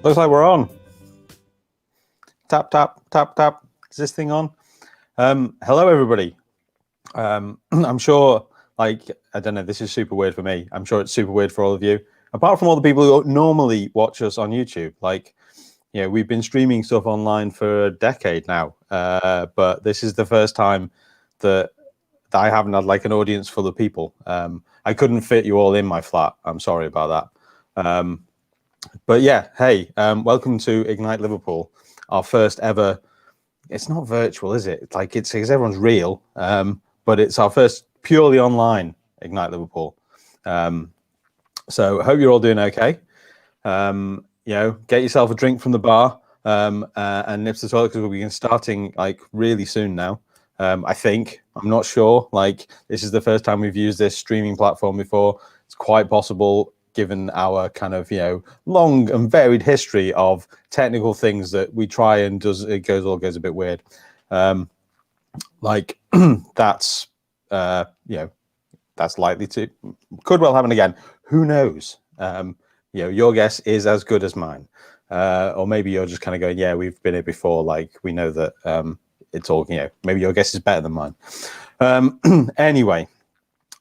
Looks like we're on. Tap, tap, tap, tap. Is this thing on? Hello, everybody. I'm sure, I don't know, this is super weird for me. I'm sure it's super weird for all of you. Apart from all the people who normally watch us on YouTube. We've been streaming stuff online for a decade now. But this is the first time that I haven't had an audience full of people. I couldn't fit you all in my flat. I'm sorry about that. But yeah, hey, welcome to Ignite Liverpool, our first ever. It's not virtual, is it? It's because everyone's real, but it's our first purely online Ignite Liverpool. So I hope you're all doing okay. Get yourself a drink from the bar and nip to the toilet because we'll be starting really soon now. I think, I'm not sure. This is the first time we've used this streaming platform before. It's quite possible, given our kind of long and varied history of technical things that we try and goes a bit weird. That's that's likely to could well happen again. Who knows? Your guess is as good as mine, or maybe you're just kind of going, yeah, we've been here before. We know that it's all maybe your guess is better than mine. Anyway.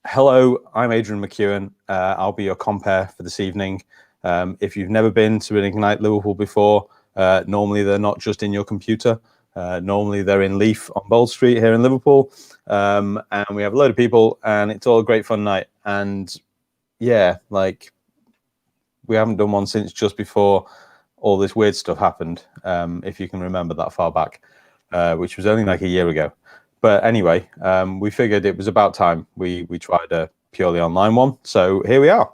Hello, I'm Adrian McEwen. I'll be your compere for this evening. If you've never been to an Ignite Liverpool before, normally they're not just in your computer. Normally they're in Leaf on Bold Street here in Liverpool. And we have a load of people and it's all a great fun night. And yeah, we haven't done one since just before all this weird stuff happened, if you can remember that far back, which was only a year ago. But anyway, we figured it was about time we tried a purely online one. So here we are.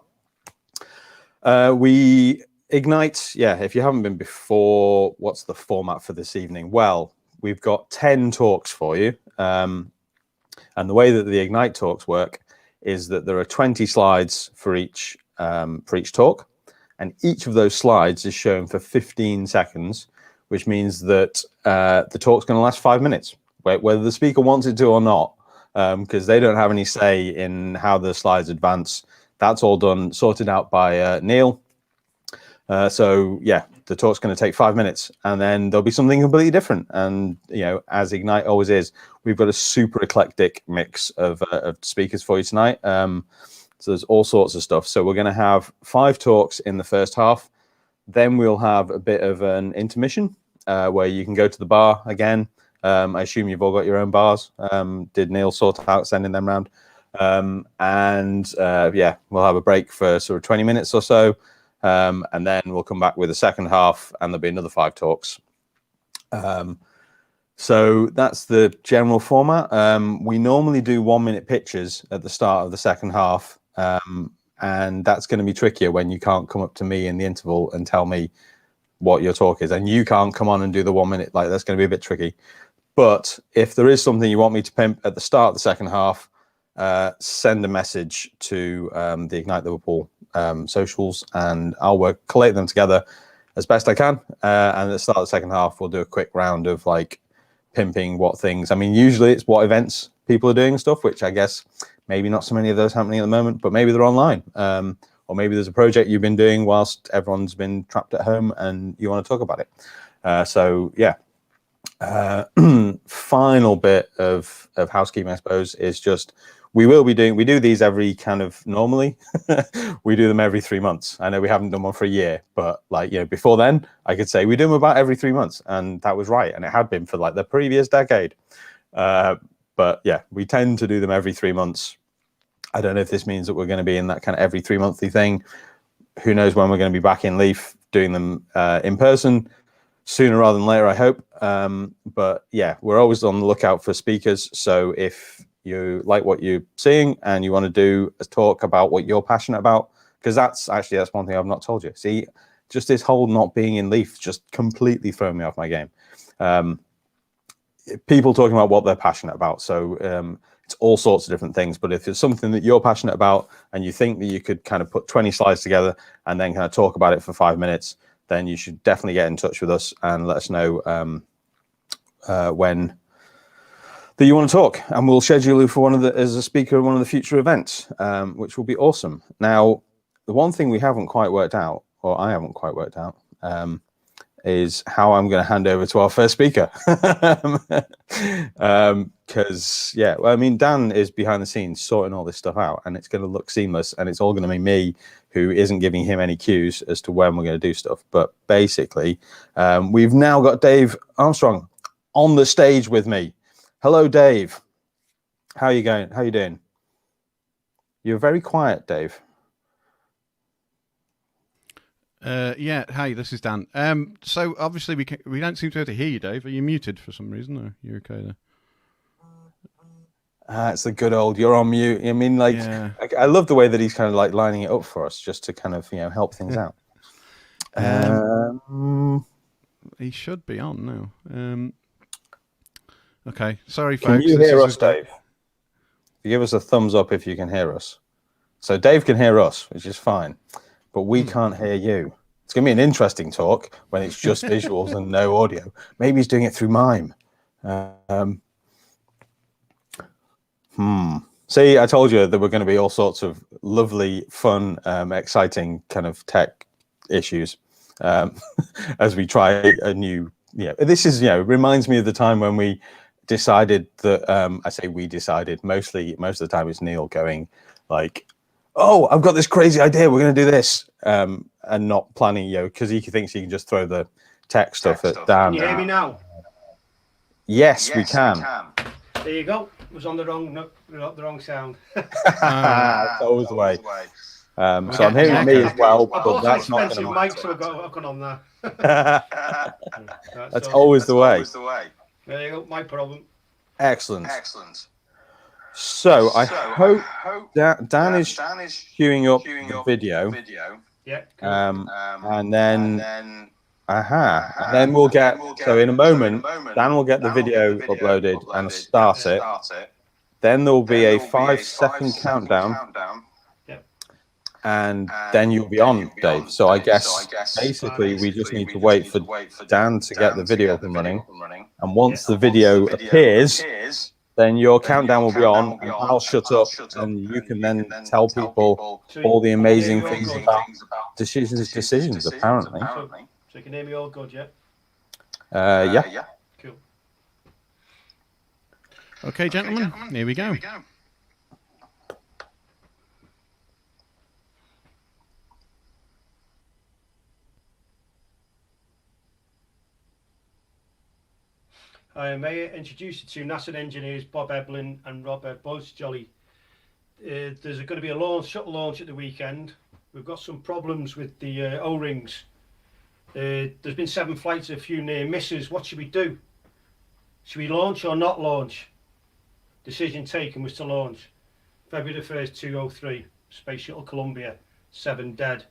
We Ignite, if you haven't been before, what's the format for this evening? Well, we've got 10 talks for you. And the way that the Ignite talks work is that there are 20 slides for each talk. And each of those slides is shown for 15 seconds, which means that the talk's going to last 5 minutes. Whether the speaker wants it to or not, because they don't have any say in how the slides advance. That's all sorted out by Neil. So yeah, the talk's going to take 5 minutes, and then there'll be something completely different. And as Ignite always is, we've got a super eclectic mix of speakers for you tonight. So there's all sorts of stuff. So we're going to have 5 talks in the first half. Then we'll have a bit of an intermission where you can go to the bar again. I assume you've all got your own bars. Did Neil sort out sending them around? We'll have a break for sort of 20 minutes or so. And then we'll come back with the second half and there'll be another 5 talks. So that's the general format. We normally do 1-minute pitches at the start of the second half. And that's going to be trickier when you can't come up to me in the interval and tell me what your talk is. And you can't come on and do the 1 minute. That's going to be a bit tricky. But if there is something you want me to pimp at the start of the second half, send a message to the Ignite Liverpool socials, and I'll collate them together as best I can. And at the start of the second half, we'll do a quick round of pimping what things. I mean, usually it's what events people are doing and stuff, which I guess maybe not so many of those happening at the moment, but maybe they're online. Or maybe there's a project you've been doing whilst everyone's been trapped at home and you want to talk about it. So yeah. Final bit of housekeeping, I suppose, is just we do these every kind of normally we do them every 3 months. I know we haven't done one for a year, but before then I could say we do them about every 3 months, and that was right, and it had been for the previous decade. But yeah, we tend to do them every 3 months. I don't know if this means that we're going to be in that kind of every 3 monthly thing. Who knows when we're going to be back in Leaf doing them in person. Sooner rather than later, I hope. But yeah, we're always on the lookout for speakers. So if you like what you're seeing and you want to do a talk about what you're passionate about, because that's one thing I've not told you. See, just this whole not being in Leaf just completely thrown me off my game. People talking about what they're passionate about. So it's all sorts of different things. But if it's something that you're passionate about and you think that you could kind of put 20 slides together and then kind of talk about it for 5 minutes, then you should definitely get in touch with us and let us know when that you want to talk, and we'll schedule you for as a speaker at one of the future events, which will be awesome. Now, the one thing we haven't quite worked out, or I haven't quite worked out, is how I'm going to hand over to our first speaker. Because, yeah, well, I mean, Dan is behind the scenes sorting all this stuff out, and it's going to look seamless, and it's all going to be me who isn't giving him any cues as to when we're going to do stuff. But basically, we've now got Dave Armstrong on the stage with me. Hello, Dave. How are you going? How are you doing? You're very quiet, Dave. Yeah, hi, this is Dan. So obviously we don't seem to be able to hear you, Dave. Are you muted for some reason, or you're okay there? It's the good old you're on mute. I mean, like, yeah. I love the way that he's kind of like lining it up for us, just to kind of, you know, help things out. He should be on now. Okay, sorry, folks. Can you hear us, Dave? Give us a thumbs up if you can hear us. So Dave can hear us, which is fine, but we can't hear you. It's going to be an interesting talk when it's just visuals and no audio. Maybe he's doing it through mime. See, I told you there were going to be all sorts of lovely, fun, exciting kind of tech issues as we try a new. Yeah, this is, you know, reminds me of the time when we decided that. I say we decided. Most of the time it's Neil going like, "Oh, I've got this crazy idea. We're going to do this," and not planning, you know, because he thinks he can just throw the tech stuff at Dan. Can you hear me now? Yes, we can. There you go. It was on the wrong sound. It's always the way. So I'm hearing me as well, but that's not going to mic, so I've got on there. That's always the way. There you go. My problem. Excellent. So I hope Dan is queuing up the video. Yeah. And then. And then we'll get, so in a moment, Dan will get the video uploaded and start it. Then there will be a 5-second countdown. And then you'll be on, Dave. So I guess basically we just need to wait for Dan to get the video up and running. And once the video appears, then your countdown will be on, and I'll shut up, and you can then tell people all the amazing things about decisions, apparently. So you can hear me all good, yeah? Yeah. Cool. Okay, gentlemen, here we go. May I introduce you to NASA engineers Bob Eblin and Robert Buzz-Jolly. There's going to be a shuttle launch at the weekend. We've got some problems with the O-rings. There's been 7 flights, a few near misses. What should we do? Should we launch or not launch? Decision taken was to launch. February the 1st, 2003, Space Shuttle Columbia, 7 dead.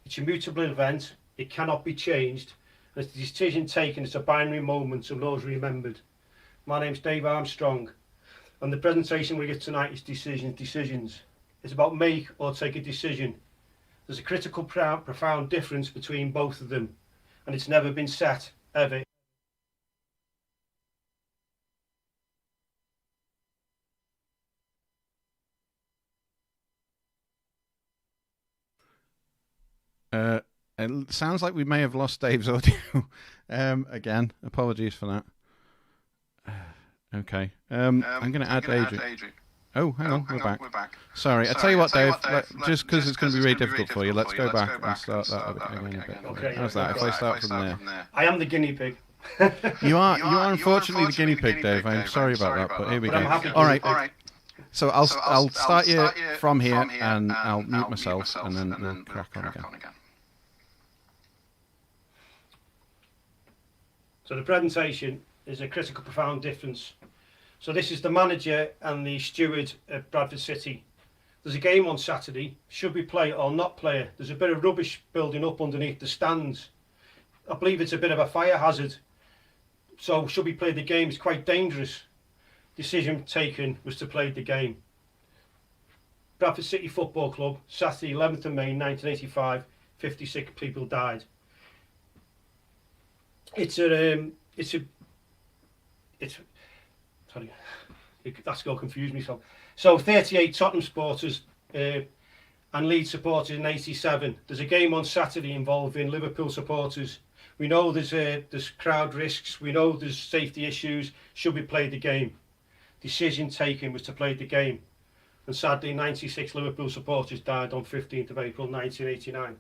It's a mutable event, it cannot be changed, and it's a decision taken, it's a binary moment, so those remembered. My name's Dave Armstrong, and the presentation we get tonight is decisions. It's about make or take a decision. There's a critical, profound difference between both of them, and it's never been set, ever. It sounds like we may have lost Dave's audio again. Apologies for that. Okay. I'm going to add Adrian. Oh, hang on, we're back. Sorry, I tell you what, Dave, just because it's going to be really difficult for you, let's go back and start that again a bit. Okay. How's that? If I start from there. I am the guinea pig. You are unfortunately the guinea pig, Dave. I'm sorry about that, but here we go. All right. So I'll start you from here, and I'll mute myself, and then we'll crack on again. So the presentation is a critical, profound difference. So this is the manager and the steward at Bradford City. There's a game on Saturday. Should we play it or not play it? There's a bit of rubbish building up underneath the stands. I believe it's a bit of a fire hazard. So should we play the game? It's quite dangerous. Decision taken was to play the game. Bradford City Football Club, Saturday 11th of May 1985, 56 people died. Sorry, that's going to confuse me. So 38 Tottenham supporters and Leeds supporters in 87. There's a game on Saturday involving Liverpool supporters. We know there's crowd risks. We know there's safety issues. Should we play the game? Decision taken was to play the game. And sadly, 96 Liverpool supporters died on 15th of April 1989.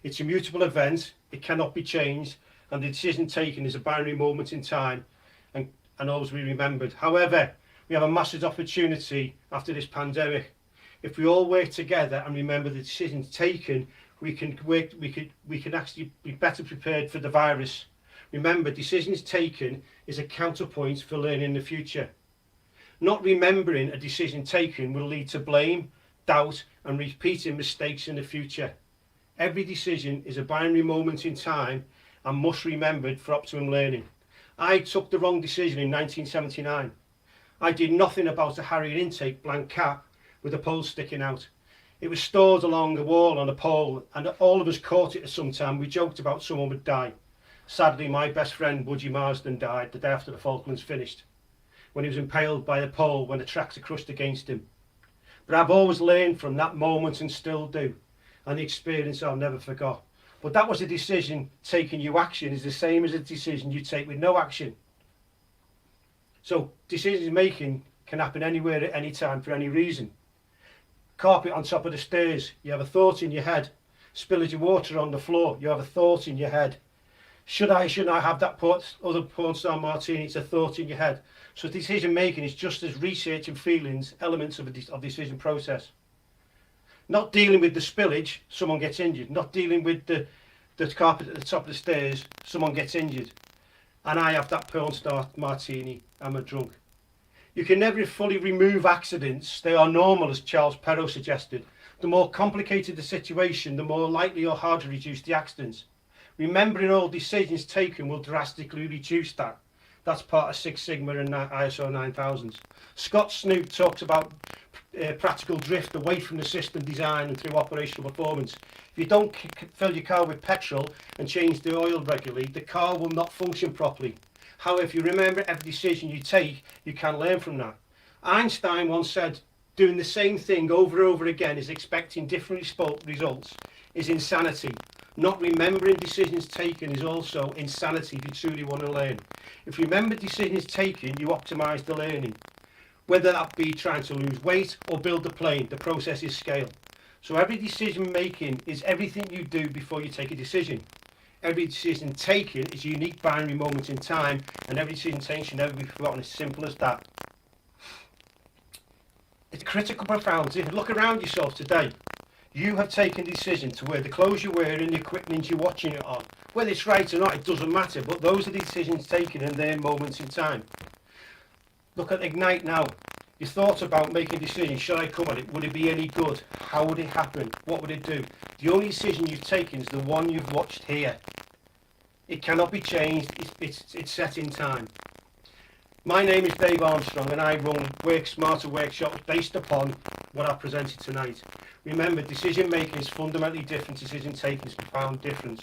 It's a mutable event. It cannot be changed. And the decision taken is a binary moment in time and always be remembered. However, we have a massive opportunity after this pandemic. If we all work together and remember the decisions taken, we can actually be better prepared for the virus. Remember, decisions taken is a counterpoint for learning in the future. Not remembering a decision taken will lead to blame, doubt, and repeating mistakes in the future. Every decision is a binary moment in time and must be remembered for optimum learning. I took the wrong decision in 1979. I did nothing about a Harrier intake blank cap with a pole sticking out. It was stored along the wall on a pole, and all of us caught it at some time. We joked about someone would die. Sadly, my best friend, Woody Marsden, died the day after the Falklands finished, when he was impaled by a pole when a tractor crushed against him. But I've always learned from that moment and still do, and the experience I'll never forget. But that was a decision. Taking you action is the same as a decision you take with no action. So decision making can happen anywhere at any time for any reason. Carpet on top of the stairs, you have a thought in your head. Spillage of water on the floor, you have a thought in your head. Should I have that other porn star martini? It's a thought in your head. So decision making is just as research and feelings, elements of the decision process. Not dealing with the spillage, someone gets injured. Not dealing with the carpet at the top of the stairs, someone gets injured. And I have that porn star martini, I'm a drunk. You can never fully remove accidents. They are normal, as Charles Perrow suggested. The more complicated the situation, the more likely or hard to reduce the accidents. Remembering all decisions taken will drastically reduce that. That's part of Six Sigma and ISO 9000s. Scott Snoot talks about practical drift away from the system design and through operational performance. If you don't fill your car with petrol and change the oil regularly, the car will not function properly. However, if you remember every decision you take, you can learn from that. Einstein once said, doing the same thing over and over again is expecting different results is insanity. Not remembering decisions taken is also insanity if you truly want to learn. If you remember decisions taken, you optimize the learning. Whether that be trying to lose weight or build a plane, the process is scale. So every decision making is everything you do before you take a decision. Every decision taken is a unique binary moment in time, and every decision taken should never be forgotten. As simple as that. It's critical profound. If you look around yourself today, you have taken a decision to wear the clothes you're wearing, the equipment you're watching it on. Whether it's right or not, it doesn't matter, but those are the decisions taken in their moments in time. Look at Ignite now. You thought about making a decision. Should I come on it? Would it be any good? How would it happen? What would it do? The only decision you've taken is the one you've watched here. It cannot be changed. It's set in time. My name is Dave Armstrong, and I run Work Smarter workshops based upon what I presented tonight. Remember, decision making is fundamentally different. Decision taking is a profound difference.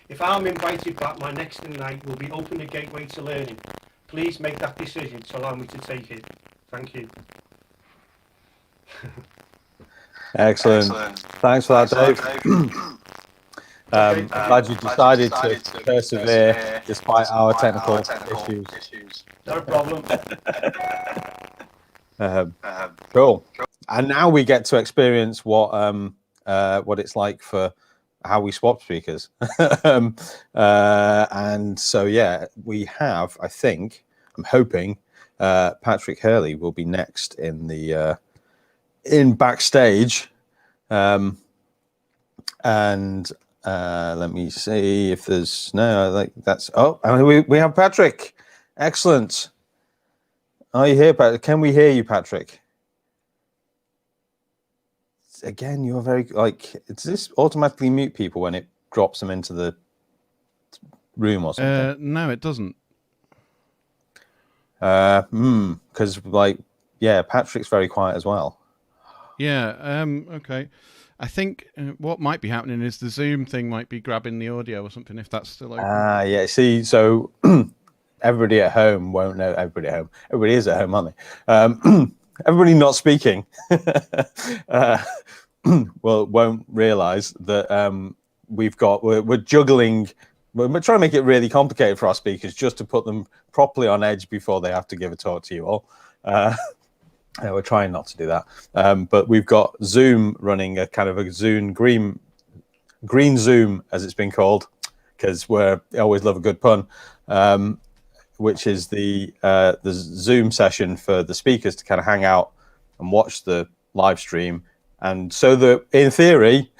If I'm invited back, my next night will be open the gateway to learning. Please make that decision to allow me to take it. Thank you. Excellent. Thanks for that, Dave. I'm glad you decided to persevere despite our technical issues. No problem. Cool. And now we get to experience what it's like for how we swap speakers. And so, yeah, we have, I think, I'm hoping, Patrick Hurley will be next in the in backstage. And let me see if there's we have Patrick. Excellent. Are you here, Patrick? Can we hear you, Patrick? Again, you're very does this automatically mute people when it drops them into the room or something? No, it doesn't. Because Patrick's very quiet as well. Yeah. Okay. I think what might be happening is the Zoom thing might be grabbing the audio or something, if that's still open. Yeah. See, so everybody at home won't know. Everybody at home. Everybody is at home, aren't they? Everybody not speaking won't realise that we're juggling. We're trying to make it really complicated for our speakers just to put them properly on edge before they have to give a talk to you all. We're trying not to do that, but we've got Zoom running a kind of a Zoom green Zoom, as it's been called, because we always love a good pun, which is the Zoom session for the speakers to kind of hang out and watch the live stream, and so that in theory,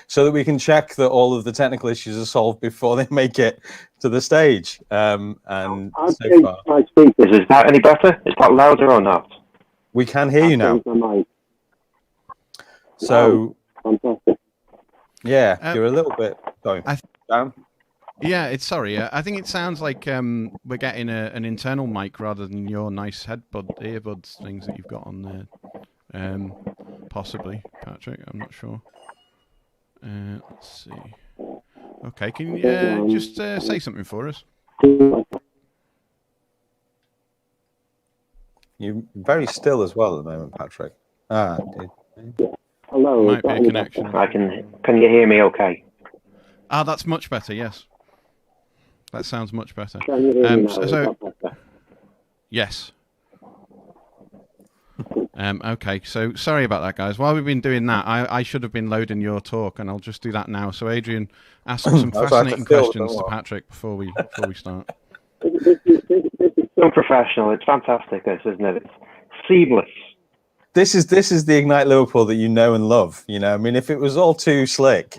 so that we can check that all of the technical issues are solved before they make it to the stage. And so far, my speakers, is that any better? Is that louder or not? We can hear you now. So, fantastic. Yeah, you're a little bit going down. Yeah, I think it sounds like we're getting an internal mic rather than your nice earbuds things that you've got on there. Possibly, Patrick. I'm not sure. Let's see. Okay, can you just say something for us? You're very still as well at the moment, Patrick. Hello. Might be a connection. Can you hear me okay? That's much better, yes. That sounds much better. Can you hear me now? Yes. Okay, so sorry about that, guys. While we've been doing that, I should have been loading your talk, and I'll just do that now. So, Adrian, ask some fascinating questions to Patrick before we start. This is so professional. It's fantastic, isn't it? It's seamless. This is the Ignite Liverpool that you know and love. You know, I mean, if it was all too slick,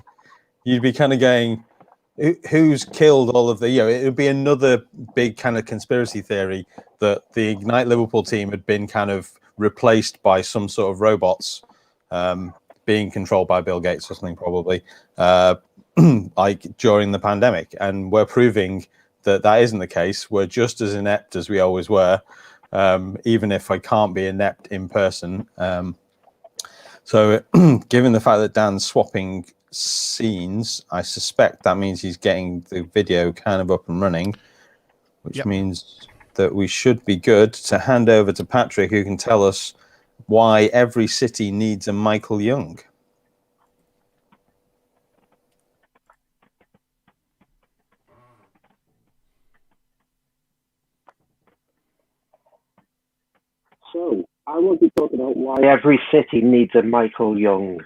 you'd be kind of going, who's killed all of the, it would be another big kind of conspiracy theory that the Ignite Liverpool team had been kind of replaced by some sort of robots being controlled by Bill Gates or something, probably, like during the pandemic. And we're proving that isn't the case. We're just as inept as we always were, even if I can't be inept in person. So given the fact that Dan's swapping scenes, I suspect that means he's getting the video kind of up and running, which means that we should be good to hand over to Patrick, who can tell us why every city needs a Michael Young. So, I want to talk about why every city needs a Michael Young.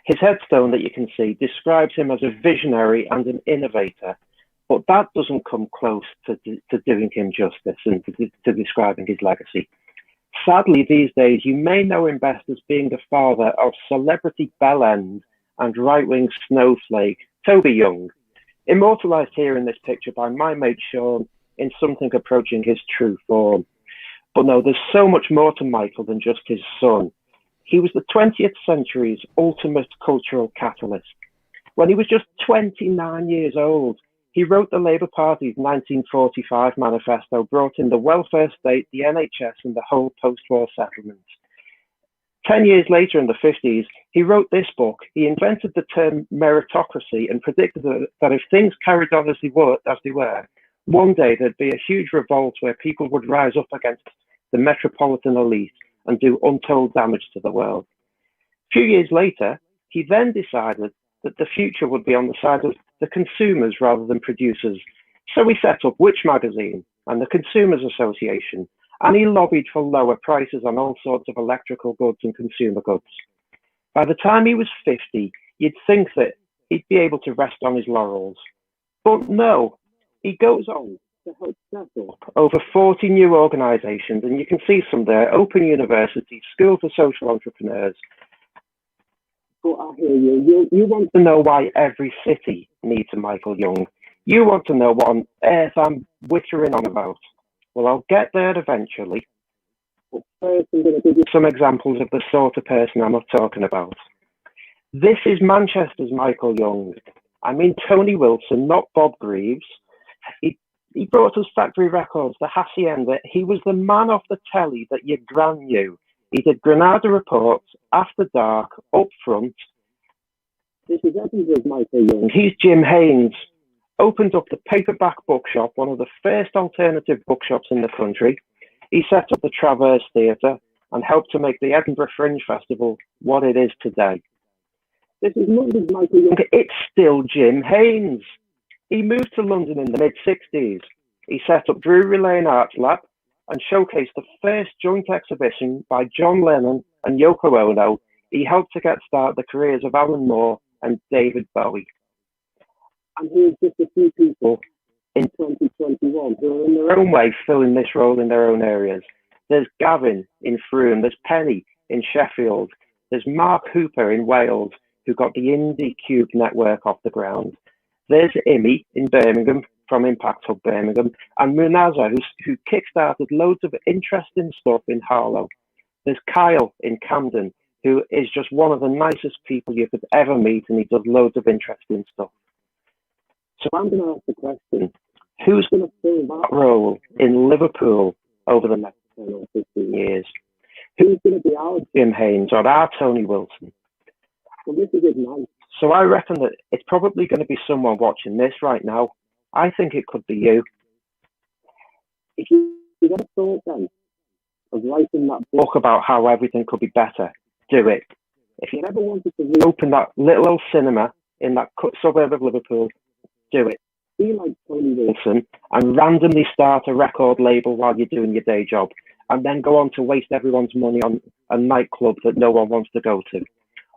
His headstone that you can see describes him as a visionary and an innovator, but that doesn't come close to doing him justice and to describing his legacy. Sadly, these days, you may know him best as being the father of celebrity bellend and right-wing snowflake Toby Young, immortalised here in this picture by my mate Sean in something approaching his true form. But no, there's so much more to Michael than just his son. He was the 20th century's ultimate cultural catalyst. When he was just 29 years old, he wrote the Labour Party's 1945 manifesto, brought in the welfare state, the NHS, and the whole post-war settlement. 10 years later, in the 50s, he wrote this book. He invented the term meritocracy and predicted that if things carried on as they were, one day there'd be a huge revolt where people would rise up against the metropolitan elite and do untold damage to the world. A few years later, he then decided that the future would be on the side of the consumers rather than producers. So he set up Which Magazine and the Consumers Association, and he lobbied for lower prices on all sorts of electrical goods and consumer goods. By the time he was 50, you'd think that he'd be able to rest on his laurels. But no, he goes on to help set up over 40 new organisations, and you can see some there: Open University, School for Social Entrepreneurs. But I hear you. You want to know why every city needs a Michael Young. You want to know what on earth I'm wittering on about. Well, I'll get there eventually. But first, I'm going to give you some examples of the sort of person I'm talking about. This is Manchester's Michael Young. I mean Tony Wilson, not Bob Greaves. He brought us Factory Records, the Hacienda. He was the man off the telly that your gran knew. He did Granada Reports, After Dark, Up Front. This is Edinburgh's Michael Young. He's Jim Haynes. Opened up the Paperback Bookshop, one of the first alternative bookshops in the country. He set up the Traverse Theatre and helped to make the Edinburgh Fringe Festival what it is today. This is not just Michael Young, it's still Jim Haynes. He moved to London in the mid-60s. He set up Drury Lane Arts Lab and showcased the first joint exhibition by John Lennon and Yoko Ono. He helped to get started the careers of Alan Moore and David Bowie. And here's just a few people in 2021 who are in their own way filling this role in their own areas. There's Gavin in Frome, there's Penny in Sheffield, there's Mark Hooper in Wales, who got the Indie Cube network off the ground. There's Imi in Birmingham from Impact Hub Birmingham, and Munaza, who kickstarted loads of interesting stuff in Harlow. There's Kyle in Camden, who is just one of the nicest people you could ever meet, and he does loads of interesting stuff. So I'm going to ask the question, who's going to fill that role in Liverpool over the next 10 or 15 years? Who's going to be our Jim Haynes or our Tony Wilson? Well, this is nice. So I reckon that it's probably going to be someone watching this right now. I think it could be you. If you ever thought then of writing that book about how everything could be better, do it. If you ever wanted to reopen that little old cinema in that suburb of Liverpool, do it. Be like Tony Wilson and randomly start a record label while you're doing your day job, and then go on to waste everyone's money on a nightclub that no one wants to go to.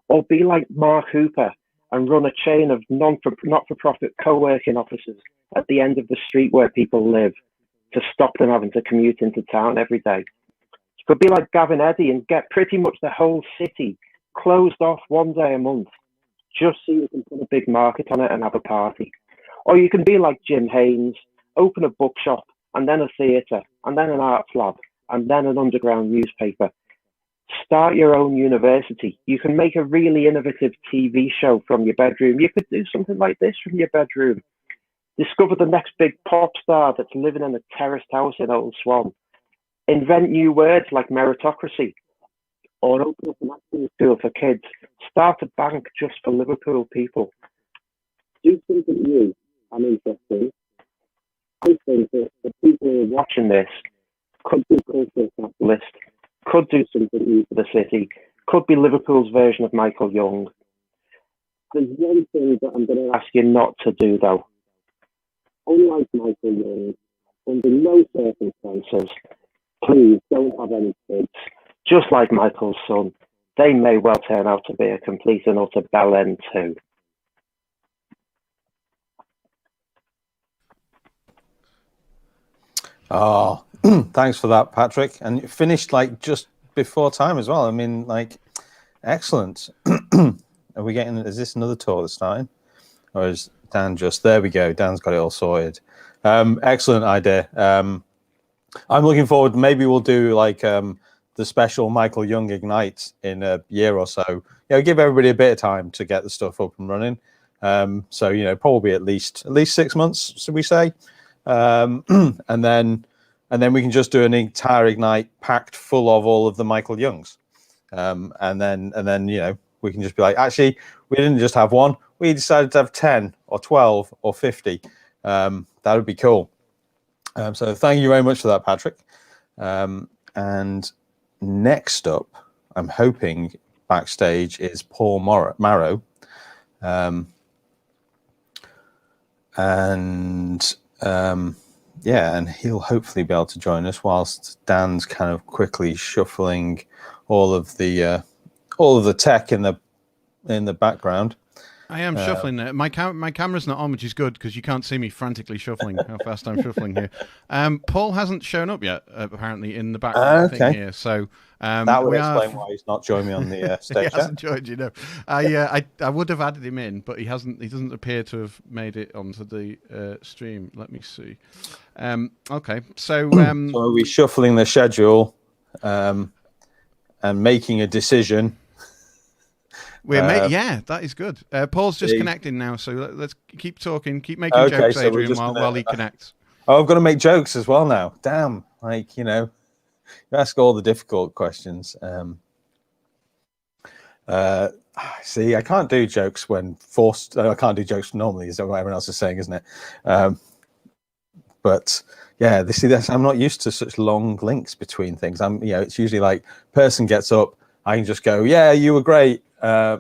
Or be like Mark Hooper and run a chain of not-for-profit co-working offices at the end of the street where people live to stop them having to commute into town every day. You could be like Gavin Eddy and get pretty much the whole city closed off one day a month, just so you can put a big market on it and have a party. Or you can be like Jim Haynes, open a bookshop, and then a theatre, and then an arts lab, and then an underground newspaper. Start your own university. You can make a really innovative TV show from your bedroom. You could do something like this from your bedroom. Discover the next big pop star that's living in a terraced house in Old Swan. Invent new words like meritocracy. Or open up an acting school for kids. Start a bank just for Liverpool people. Do something new and interesting. I think that the people who are watching this could be cultural capitalists, could do something new for the city, could be Liverpool's version of Michael Young. There's one thing that I'm going to ask you not to do, though. Unlike Michael Young, under no circumstances, please don't have any kids. Just like Michael's son, they may well turn out to be a complete and utter bell end too. Oh, thanks for that, Patrick. And you finished like just before time as well. I mean, like, excellent. Are we getting? Is this another talk that's starting, or is Dan just? There we go. Dan's got it all sorted. Excellent idea. I'm looking forward. Maybe we'll do like the special Michael Young Ignite in a year or so. You know, give everybody a bit of time to get the stuff up and running. So you know, probably at least 6 months, should we say? And then we can just do an entire Ignite packed full of all of the Michael Youngs. And then you know, we can just be like, actually, we didn't just have one. We decided to have 10 or 12 or 50. That would be cool. So thank you very much for that, Patrick. And next up, I'm hoping backstage is Paul Marrow. And he'll hopefully be able to join us whilst Dan's kind of quickly shuffling all of the tech in the background. I am shuffling there. My camera's not on, which is good because you can't see me frantically shuffling how fast I'm shuffling here. Paul hasn't shown up yet, apparently, in the background thing here. So that would explain why he's not joining me on the stage. He hasn't joined, you know. I would have added him in, but he hasn't. He doesn't appear to have made it onto the stream. Let me see. Okay, so so are we shuffling the schedule and making a decision? Yeah, that is good. Paul's just connecting now, so let's keep talking, keep making jokes, so Adrian, while he connects. Oh, I've got to make jokes as well now. Damn, like, you know, you ask all the difficult questions. See, I can't do jokes when forced. I can't do jokes normally, is what everyone else is saying, isn't it? But yeah, I'm not used to such long links between things. It's usually like person gets up, I can just go, yeah, you were great.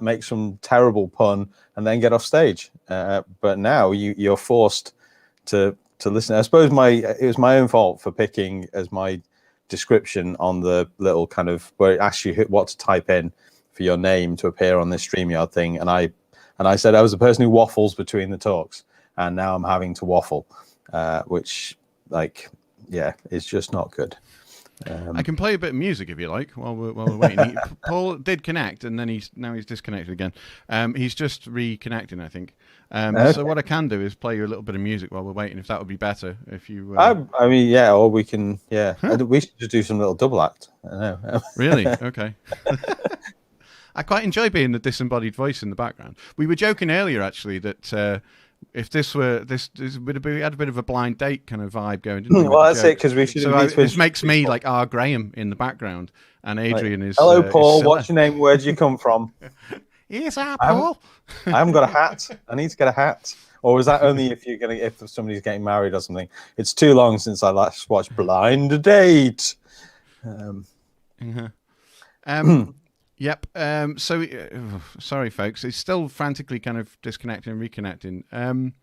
make some terrible pun, and then get off stage. But now you're forced to listen. I suppose it was my own fault for picking as my description on the little kind of where it asks you what to type in for your name to appear on this StreamYard thing, and I said I was the person who waffles between the talks, and now I'm having to waffle, which is just not good. I can play a bit of music if you like while we're waiting. Paul did connect, and then he's disconnected again. He's just reconnecting, I think. Okay. So what I can do is play you a little bit of music while we're waiting, if that would be better. If you, I mean, yeah, or we can, yeah, we should just do some little double act. I don't know. Really? Okay. I quite enjoy being the disembodied voice in the background. We were joking earlier, actually, that if this would be, we had a bit of a blind date kind of vibe going, didn't we? Well, that's it, because we should. So this makes me like R. Graham in the background, and Adrian is. Hello, Paul. What's your name? Where do you come from? Yes, Paul. I haven't got a hat. I need to get a hat. Or is that only if somebody's getting married or something? It's too long since I last watched Blind Date. Yep. Sorry, folks. It's still frantically kind of disconnecting and reconnecting.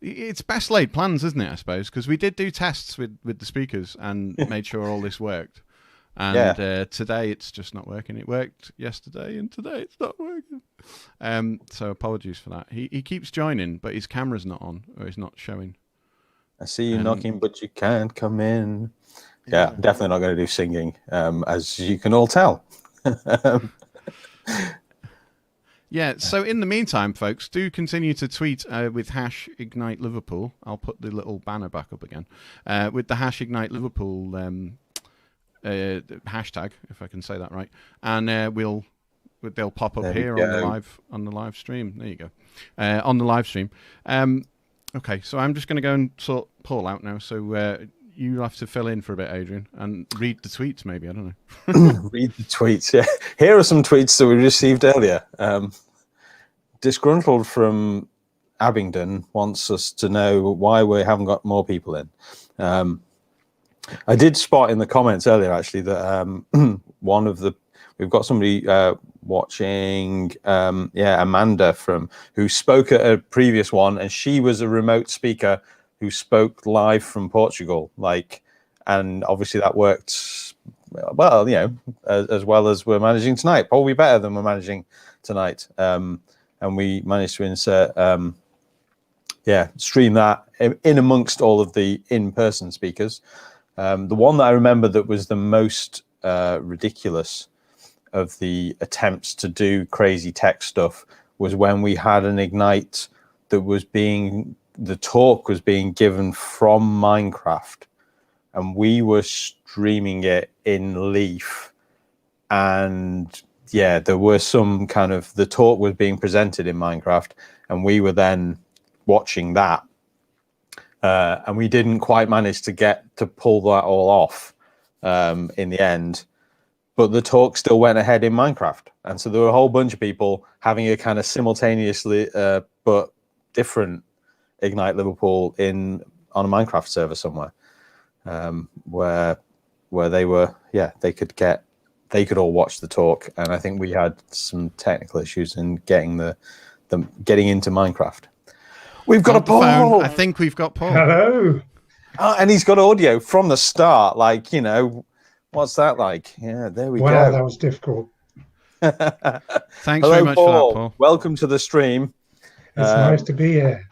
It's best laid plans, isn't it, I suppose? Because we did do tests with the speakers and made sure all this worked. And today it's just not working. It worked yesterday, and today it's not working. So apologies for that. He keeps joining, but his camera's not on, or he's not showing. I see you knocking, but you can't come in. Yeah, I'm definitely not going to do singing, as you can all tell. Yeah, so in the meantime, folks, do continue to tweet with #IgniteLiverpool. I'll put the little banner back up again. With the #IgniteLiverpool hashtag, if I can say that right. And they'll pop up here on the live stream. There you go. On the live stream. Okay, so I'm just going to go and sort Paul out now. So you have to fill in for a bit, Adrian, and read the tweets, maybe. I don't know. Read the tweets, yeah. Here are some tweets that we received earlier. Disgruntled from Abingdon wants us to know why we haven't got more people in. I did spot in the comments earlier, actually, that we've got somebody watching, Amanda who spoke at a previous one, and she was a remote speaker who spoke live from Portugal, and obviously that worked well, as well as we're managing tonight, probably better than we're managing tonight. And we managed to insert, stream that in amongst all of the in-person speakers. The one that I remember that was the most ridiculous of the attempts to do crazy tech stuff was when we had an Ignite that was the talk was being given from Minecraft, and we were streaming it in Leaf, and there were some kind of, the talk was being presented in Minecraft, and we were then watching that, and we didn't quite manage to pull that all off in the end, but the talk still went ahead in Minecraft, and so there were a whole bunch of people having a kind of simultaneously but different Ignite Liverpool on a Minecraft server somewhere, where they were, they could all watch the talk, and I think we had some technical issues in getting getting into Minecraft. We've got a Paul. I think we've got Paul. Hello. Oh, and he's got audio from the start. What's that like? Yeah, there we go. Wow, that was difficult. Thanks very much for that, Paul. Welcome to the stream. It's nice to be here.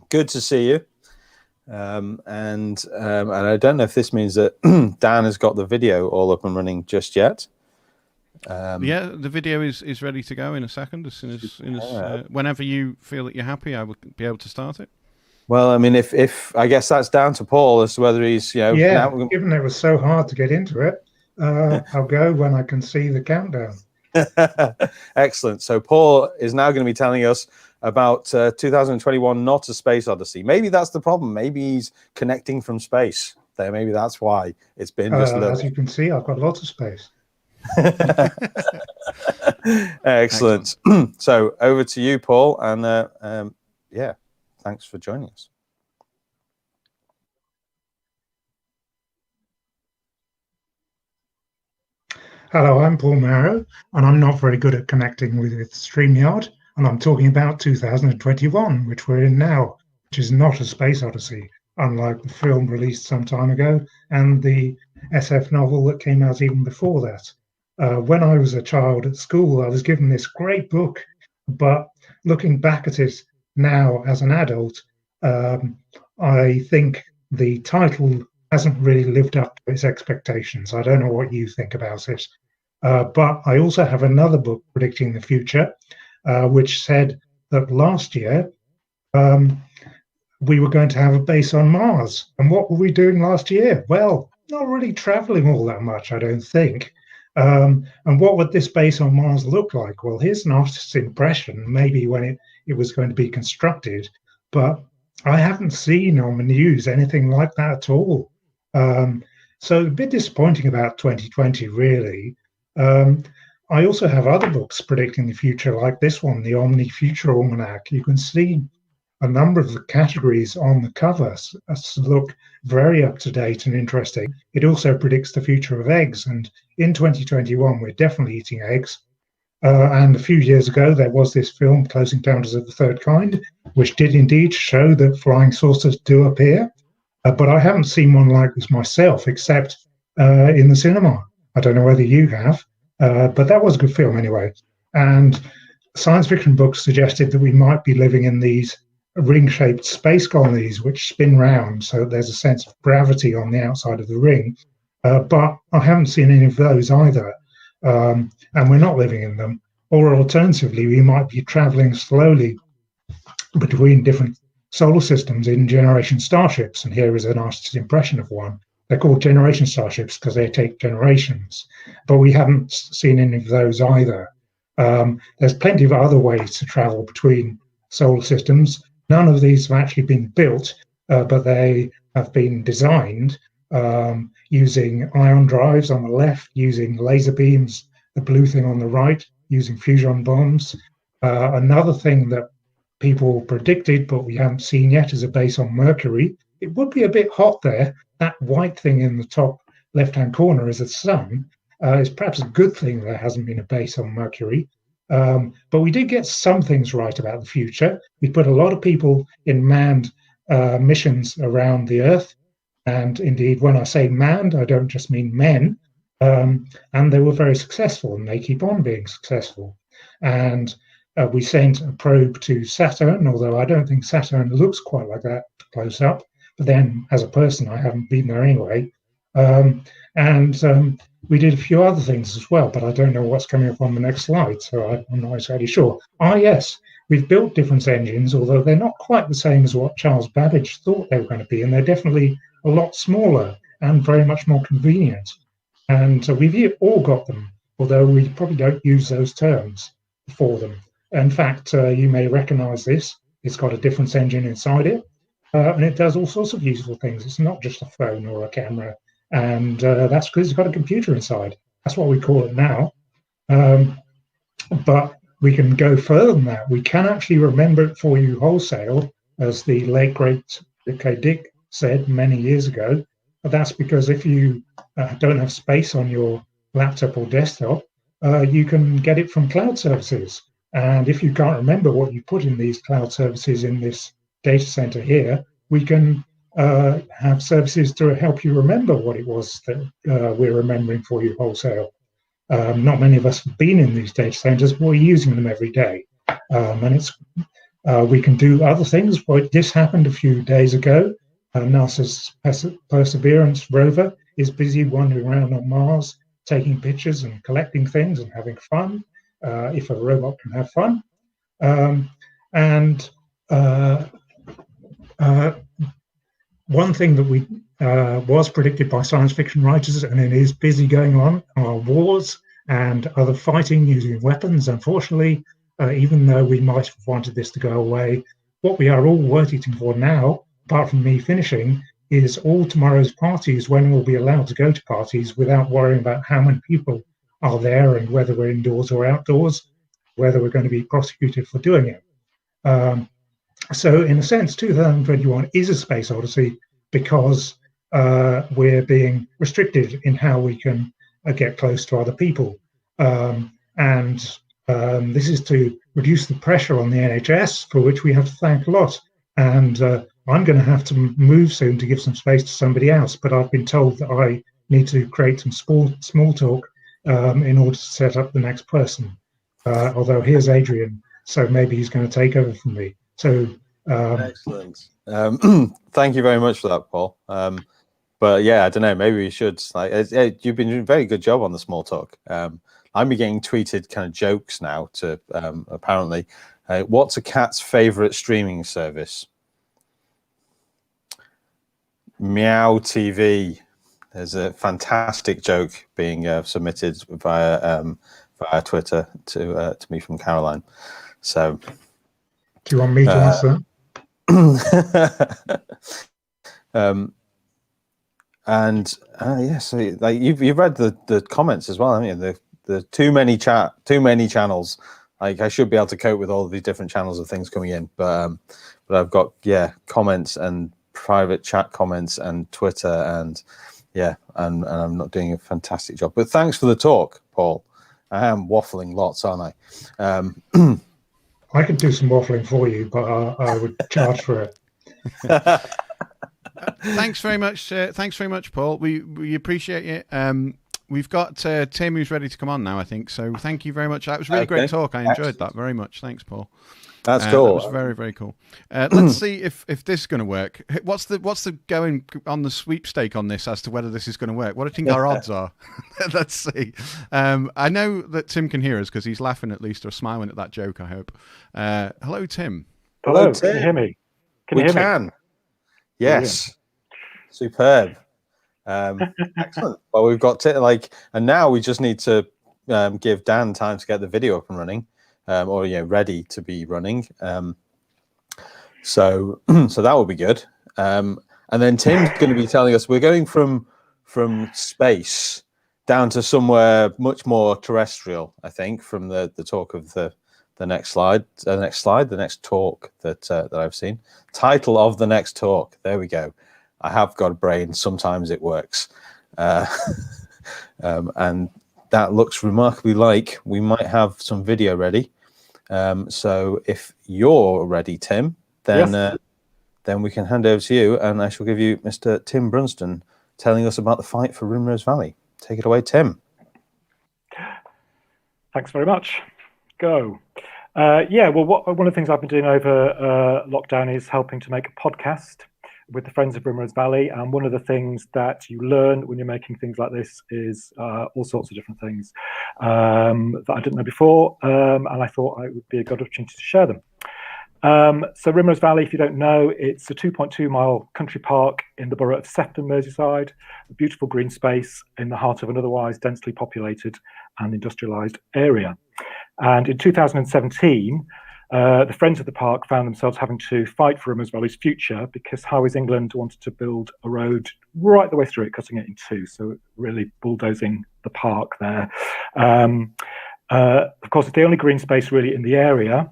Good to see you. And I don't know if this means that Dan has got the video all up and running just yet. The video is ready to go in a second. As soon as whenever you feel that you're happy, I will be able to start it. Well, I mean, if I guess that's down to Paul as to whether he's given it was so hard to get into it, I'll go when I can see the countdown. Excellent. So Paul is now going to be telling us about 2021 Not a Space Odyssey. Maybe that's the problem. Maybe he's connecting from space. Maybe that's why it's been just as you can see, I've got lots of space. Excellent. So over to you, Paul, and thanks for joining us. Hello, I'm Paul Marrow, and I'm not very good at connecting with StreamYard, and I'm talking about 2021, which we're in now, which is not a space odyssey, unlike the film released some time ago and the SF novel that came out even before that. When I was a child at school, I was given this great book, but looking back at it now as an adult, um, I think the title hasn't really lived up to its expectations. I don't know what you think about it. But I also have another book predicting the future, which said that last year we were going to have a base on Mars. And what were we doing last year? Well, not really traveling all that much, I don't think. And what would this base on Mars look like? Well, here's an artist's impression, maybe when it was going to be constructed, but I haven't seen on the news anything like that at all. So a bit disappointing about 2020, really. Um, I also have other books predicting the future, like this one, the Omni Future Almanac. You can see a number of the categories on the cover look very up to date and interesting. It also predicts the future of eggs, and in 2021, we're definitely eating eggs. And a few years ago, there was this film, Close Encounters of the Third Kind, which did indeed show that flying saucers do appear. But I haven't seen one like this myself, except in the cinema. I don't know whether you have, but that was a good film anyway. And science fiction books suggested that we might be living in these ring-shaped space colonies which spin round, so there's a sense of gravity on the outside of the ring. But I haven't seen any of those either, and we're not living in them. Or alternatively, we might be traveling slowly between different solar systems in generation starships. And here is an artist's impression of one. They're called generation starships because they take generations, but we haven't seen any of those either. There's plenty of other ways to travel between solar systems. None of these have actually been built, but they have been designed using ion drives on the left, using laser beams, the blue thing on the right, using fusion bombs. Another thing that people predicted, but we haven't seen yet, is a base on Mercury. It would be a bit hot there. That white thing in the top left-hand corner is the sun. It's perhaps a good thing there hasn't been a base on Mercury. But we did get some things right about the future. We put a lot of people in manned missions around the Earth. And indeed, when I say manned, I don't just mean men. And they were very successful, and they keep on being successful. And we sent a probe to Saturn, although I don't think Saturn looks quite like that close up. But then, as a person, I haven't been there anyway. And we did a few other things as well, but I don't know what's coming up on the next slide, so I'm not exactly sure. Yes, we've built different engines, although they're not quite the same as what Charles Babbage thought they were going to be, and they're definitely a lot smaller and very much more convenient. And so we've all got them, although we probably don't use those terms for them. In fact, you may recognize this. It's got a difference engine inside it, and it does all sorts of useful things. It's not just a phone or a camera, and that's because it's got a computer inside. That's what we call it now. But we can go further than that. We can actually remember it for you wholesale, as the late, great Dick said many years ago. But that's because if you don't have space on your laptop or desktop, you can get it from cloud services. And if you can't remember what you put in these cloud services in this data center here, we can have services to help you remember what it was that we're remembering for you wholesale. Not many of us have been in these data centers, but we're using them every day. And we can do other things. This happened a few days ago. NASA's Perseverance rover is busy wandering around on Mars, taking pictures and collecting things and having fun, if a robot can have fun. One thing that was predicted by science fiction writers, and it is busy going on, are wars and other fighting using weapons. Unfortunately, even though we might have wanted this to go away, what we are all waiting for now, apart from me finishing, is all tomorrow's parties, when we'll be allowed to go to parties without worrying about how many people are there and whether we're indoors or outdoors, whether we're going to be prosecuted for doing it. So in a sense, 2021 is a space odyssey because we're being restricted in how we can get close to other people. And this is to reduce the pressure on the NHS, for which we have to thank a lot. And I'm going to have to move soon to give some space to somebody else, but I've been told that I need to create some small talk in order to set up the next person. Although here's Adrian, so maybe he's going to take over from me. So excellent. Thank you very much for that, Paul. But yeah, I don't know. Maybe we should. You've been doing a very good job on the small talk. I'm getting tweeted kind of jokes now to apparently. What's a cat's favorite streaming service? Meow TV. There's a fantastic joke being submitted via Twitter to me from Caroline. So, do you want me to answer? So like you've read the comments as well, haven't you? The too many channels. Like I should be able to cope with all of these different channels of things coming in, but I've got comments and private chat comments and Twitter and I'm not doing a fantastic job. But thanks for the talk, Paul. I am waffling lots, aren't I? I could do some waffling for you, but I would charge for it. Thanks very much, Paul. We appreciate it. We've got Tim who's ready to come on now, I think. So thank you very much. That was a really great talk. I enjoyed that very much. Thanks, Paul. That's cool. That was very, very cool. Let's see if this is going to work. What's the going on the sweepstake on this as to whether this is going to work? What do you think our odds are? Let's see. I know that Tim can hear us because he's laughing at least or smiling at that joke, I hope. Hello, Tim. Hello, Tim. Can you hear me? We can. Yes. Brilliant. Superb. Excellent. Well, we've got and now we just need to give Dan time to get the video up and running. Or ready to be running, so that will be good. And then Tim's going to be telling us we're going from space down to somewhere much more terrestrial. I think from the talk of the next talk that I've seen. Title of the next talk. There we go. I have got a brain. Sometimes it works, and that looks remarkably like we might have some video ready. So if you're ready, Tim, then yes. Then we can hand over to you, and I shall give you Mr. Tim Brunston telling us about the fight for Rimrose Valley. Take it away, Tim. Thanks very much. Go. Well, one of the things I've been doing over lockdown is helping to make a podcast with the Friends of Rimrose Valley, and one of the things that you learn when you're making things like this is all sorts of different things that I didn't know before, and I thought it would be a good opportunity to share them. So Rimrose Valley, if you don't know, it's a 2.2 mile country park in the borough of Sefton, Merseyside, a beautiful green space in the heart of an otherwise densely populated and industrialised area. And in 2017, the Friends of the Park found themselves having to fight for Rimrose Valley's future because Highways England wanted to build a road right the way through it, cutting it in two, so really bulldozing the park there. Of course, it's the only green space really in the area.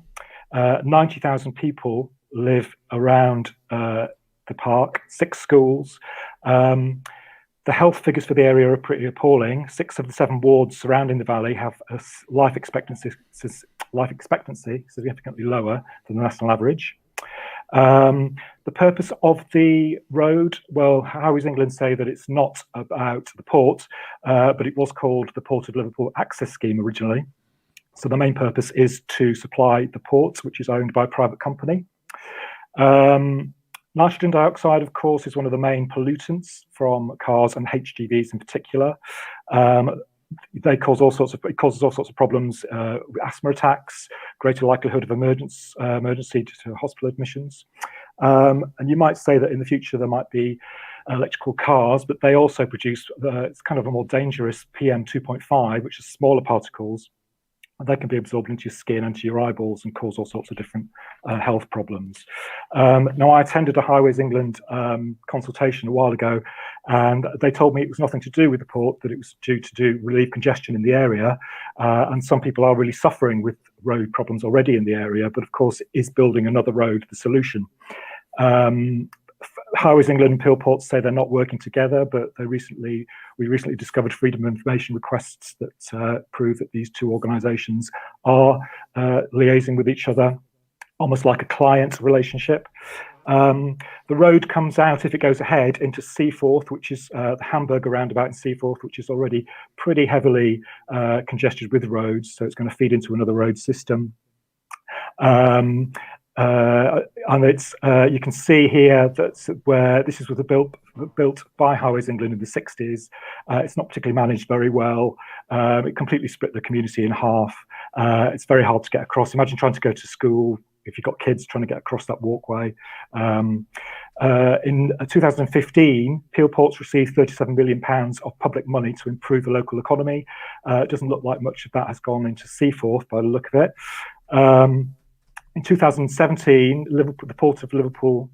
90,000 people live around the park, 6 schools. The health figures for the area are pretty appalling. 6 of the 7 wards surrounding the valley have a life expectancy significantly lower than the national average. The purpose of the road, well, Highways England say that it's not about the port, but it was called the Port of Liverpool Access Scheme originally. So the main purpose is to supply the port, which is owned by a private company. Nitrogen dioxide, of course, is one of the main pollutants from cars and HGVs in particular. It causes all sorts of problems, asthma attacks, greater likelihood of emergency to hospital admissions. And you might say that in the future there might be electrical cars, but they also produce it's kind of a more dangerous PM 2.5, which is smaller particles. They can be absorbed into your skin and to your eyeballs and cause all sorts of different health problems. Now, I attended a Highways England consultation a while ago, and they told me it was nothing to do with the port, that it was due to relieve congestion in the area. And some people are really suffering with road problems already in the area, but of course, is building another road the solution? Highways England and Peel Ports say they're not working together, but we recently discovered freedom of information requests that prove that these two organisations are liaising with each other, almost like a client relationship. The road comes out, if it goes ahead, into Seaforth, which is the Hamburger roundabout in Seaforth, which is already pretty heavily congested with roads, so it's going to feed into another road system. And it's you can see here that's where this was built by Highways England in the 60s. It's not particularly managed very well. It completely split the community in half. It's very hard to get across. Imagine trying to go to school if you've got kids trying to get across that walkway. In 2015, Peel Ports received £37 million of public money to improve the local economy. It doesn't look like much of that has gone into Seaforth by the look of it. In 2017, the Port of Liverpool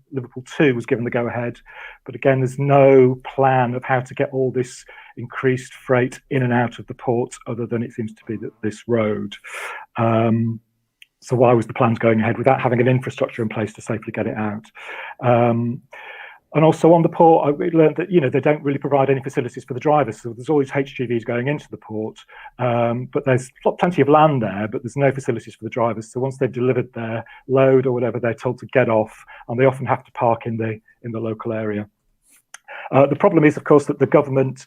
2 was given the go-ahead, but again, there's no plan of how to get all this increased freight in and out of the port, other than it seems to be that this road. So why was the plans going ahead without having an infrastructure in place to safely get it out? And also on the port, we learned that they don't really provide any facilities for the drivers. So there's always HGVs going into the port, but there's plenty of land there, but there's no facilities for the drivers. So once they've delivered their load or whatever, they're told to get off, and they often have to park in the local area. The problem is, of course, that the government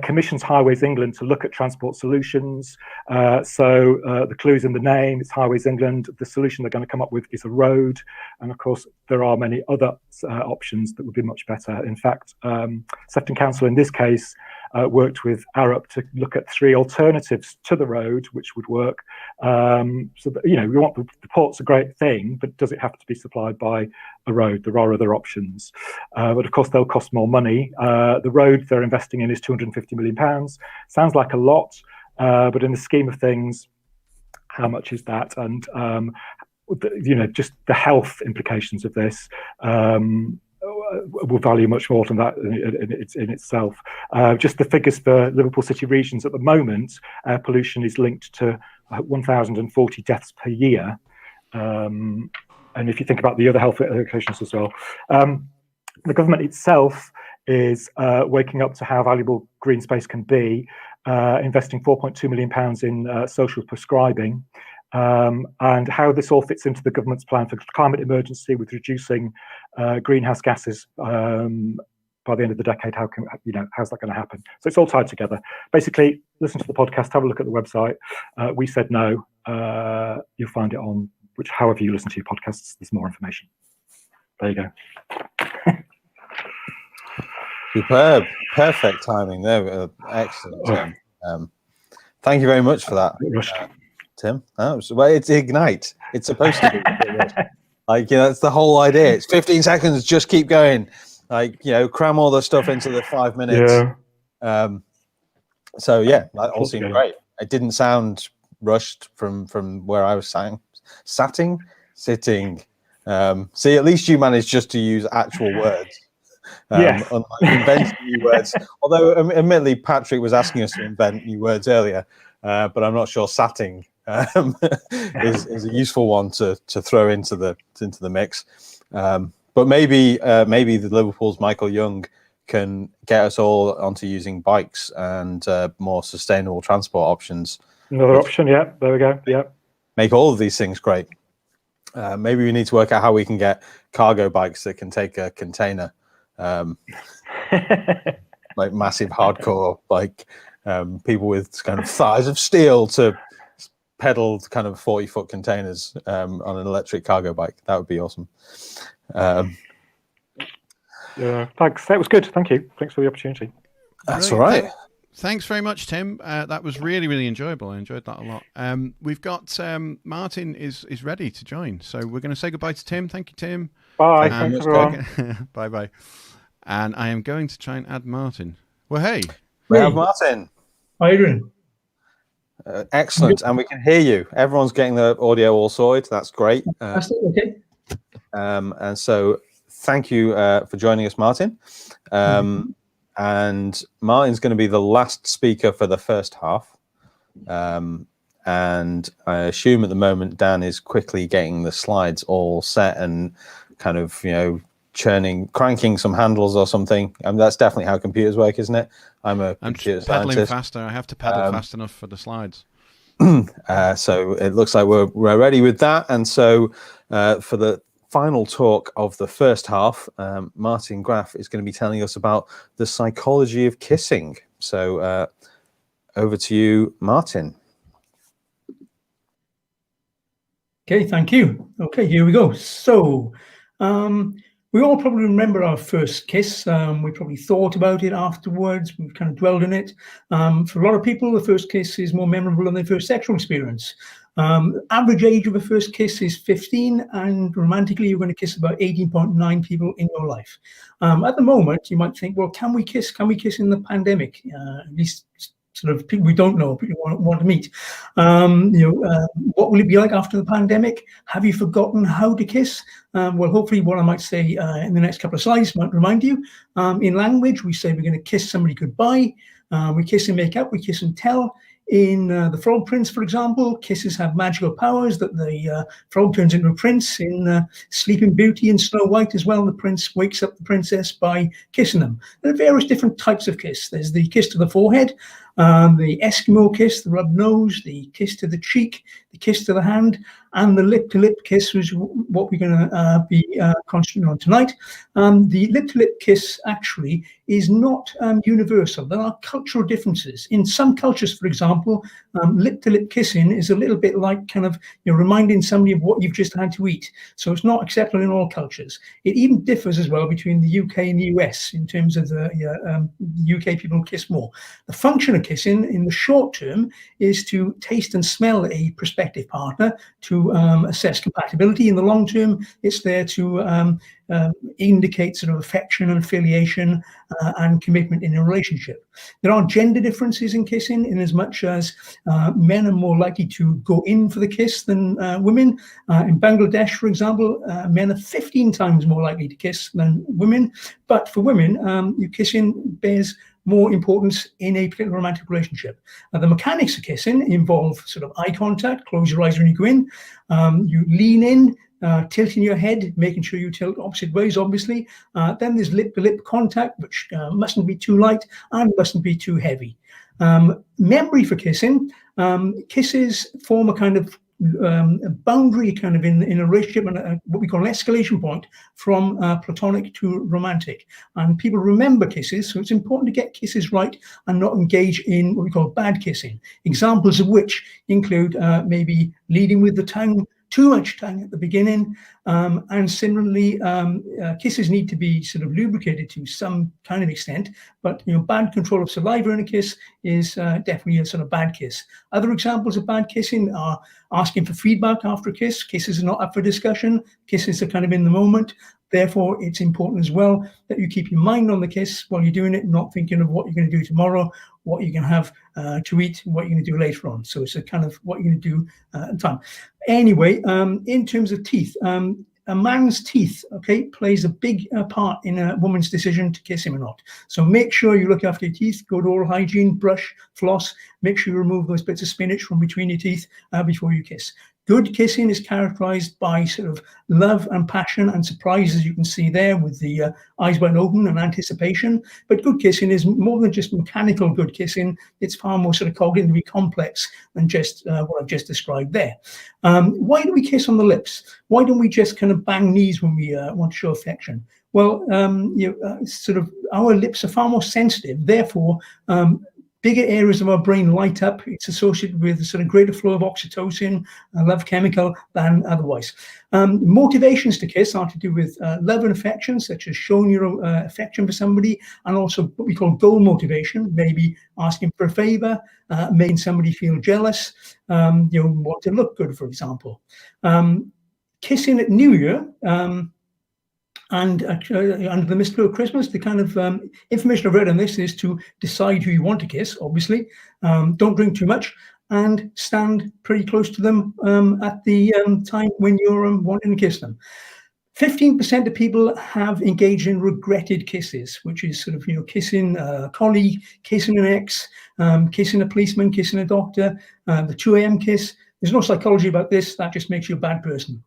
commissions Highways England to look at transport solutions. So the clue's in the name, it's Highways England. The solution they're going to come up with is a road. And of course, there are many other options that would be much better. In fact, Sefton Council in this case worked with Arup to look at 3 alternatives to the road, which would work. So that, we want the port's a great thing, but does it have to be supplied by a road? There are other options, but of course they'll cost more money. The road they're investing in is £250 million. Sounds like a lot, but in the scheme of things, how much is that? And just the health implications of this will value much more than that in itself. Just the figures for Liverpool City regions at the moment, air pollution is linked to 1,040 deaths per year. And if you think about the other health implications as well, the government itself is waking up to how valuable green space can be, investing £4.2 million in social prescribing. And how this all fits into the government's plan for climate emergency with reducing greenhouse gases by the end of the decade. How's that going to happen? So it's all tied together. Basically, listen to the podcast, have a look at the website. We said no. You'll find it on however you listen to your podcasts. There's more information. There you go. Superb, perfect timing there. Excellent. Thank you very much for that. Tim. It's Ignite. It's supposed to be. That's the whole idea. It's 15 seconds, just keep going. Cram all the stuff into the 5 minutes. Yeah. So yeah, that all seemed great. It didn't sound rushed from where I was sitting. See, at least you managed just to use actual words. Unlike inventing new words. Although admittedly Patrick was asking us to invent new words earlier, but I'm not sure satting is a useful one to throw into the mix. But maybe the Liverpool's Michael Young can get us all onto using bikes and more sustainable transport options. Another option, yeah. There we go. Yeah. Make all of these things great. Maybe we need to work out how we can get cargo bikes that can take a container, like massive hardcore, people with kind of thighs of steel to pedal kind of 40-foot containers on an electric cargo bike. That would be awesome. Yeah, thanks. That was good. Thank you. Thanks for the opportunity. That's all right. Thanks very much, Tim. That was really, really enjoyable. I enjoyed that a lot. We've got Martin is ready to join, so we're going to say goodbye to Tim. Thank you, Tim. Bye. Thanks, everyone. Bye. And I am going to try and add Martin. Well, hey. We have Martin. How are you doing? Excellent. And we can hear you. Everyone's getting the audio all sorted. That's great. That's okay. And so thank you for joining us, Martin. And Martin's going to be the last speaker for the first half. And I assume at the moment Dan is quickly getting the slides all set and kind of, cranking some handles or something. That's definitely how computers work, isn't it? I'm computer pedaling scientist. faster. I have to pedal fast enough for the slides. So it looks like we're ready with that. And so for the final talk of the first half, Martin Graff is going to be telling us about the psychology of kissing. So over to you, Martin. Okay, thank you. Okay, here we go. So we all probably remember our first kiss. We probably thought about it afterwards. We've kind of dwelled in it. For a lot of people, the first kiss is more memorable than their first sexual experience. Average age of a first kiss is 15, and romantically, you're going to kiss about 18.9 people in your life. At the moment, you might think, well, can we kiss? Can we kiss in the pandemic? At least sort of people we don't know, people want to meet. What will it be like after the pandemic? Have you forgotten how to kiss? Well, hopefully what I might say in the next couple of slides might remind you. In language, we say we're going to kiss somebody goodbye. We kiss and make up, we kiss and tell. In the Frog Prince, for example, kisses have magical powers that the frog turns into a prince. In Sleeping Beauty and Snow White as well, the prince wakes up the princess by kissing them. There are various different types of kiss. There's the kiss to the forehead, the Eskimo kiss, the rub nose, the kiss to the cheek, the kiss to the hand, and the lip-to-lip kiss, which is what we're going to be concentrating on tonight. The lip-to-lip kiss actually is not universal. There are cultural differences. In some cultures, for example, lip-to-lip kissing is a little bit like kind of reminding somebody of what you've just had to eat. So it's not acceptable in all cultures. It even differs as well between the UK and the US in terms of the UK people kiss more. The function of kissing in the short term is to taste and smell a prospective partner, to assess compatibility. In the long term, it's there to indicate sort of affection and affiliation and commitment in a relationship. There are gender differences in kissing in as much as men are more likely to go in for the kiss than women. In Bangladesh, for example, men are 15 times more likely to kiss than women. But for women, kissing bears more importance in a particular romantic relationship. The mechanics of kissing involve sort of eye contact, close your eyes when you go in, you lean in, tilting your head, making sure you tilt opposite ways, obviously. Then there's lip-to-lip contact, which mustn't be too light and mustn't be too heavy. Memory for kissing, kisses form a kind of a boundary kind of in a relationship, and what we call an escalation point from platonic to romantic. And people remember kisses, so it's important to get kisses right and not engage in what we call bad kissing. Examples of which include maybe leading with the tongue, too much tongue at the beginning, and similarly, kisses need to be sort of lubricated to some kind of extent, but bad control of saliva in a kiss is definitely a sort of bad kiss. Other examples of bad kissing are asking for feedback after a kiss. Kisses are not up for discussion. Kisses are kind of in the moment. Therefore, it's important as well that you keep your mind on the kiss while you're doing it, not thinking of what you're going to do tomorrow, what you're going to have to eat, what you're going to do later on. So it's a kind of what you're going to do at the time. Anyway, in terms of teeth, a man's teeth, okay, plays a big part in a woman's decision to kiss him or not. So make sure you look after your teeth, go to oral hygiene, brush, floss, make sure you remove those bits of spinach from between your teeth before you kiss. Good kissing is characterized by sort of love and passion and surprise, as you can see there, with the eyes wide open and anticipation. But good kissing is more than just mechanical good kissing. It's far more sort of cognitively complex than just what I've just described there. Why do we kiss on the lips? Why don't we just kind of bang knees when we want to show affection? Well, sort of our lips are far more sensitive. Therefore, bigger areas of our brain light up. It's associated with a sort of greater flow of oxytocin, a love chemical, than otherwise. Motivations to kiss are to do with love and affection, such as showing your affection for somebody, and also what we call goal motivation, maybe asking for a favor, making somebody feel jealous, want to look good, for example. Kissing at New Year, and under the mistletoe of Christmas, the kind of information I've read on this is to decide who you want to kiss, obviously. Don't drink too much and stand pretty close to them at the time when you're wanting to kiss them. 15% of people have engaged in regretted kisses, which is sort of, kissing a colleague, kissing an ex, kissing a policeman, kissing a doctor, the 2 a.m. kiss. There's no psychology about this. That just makes you a bad person.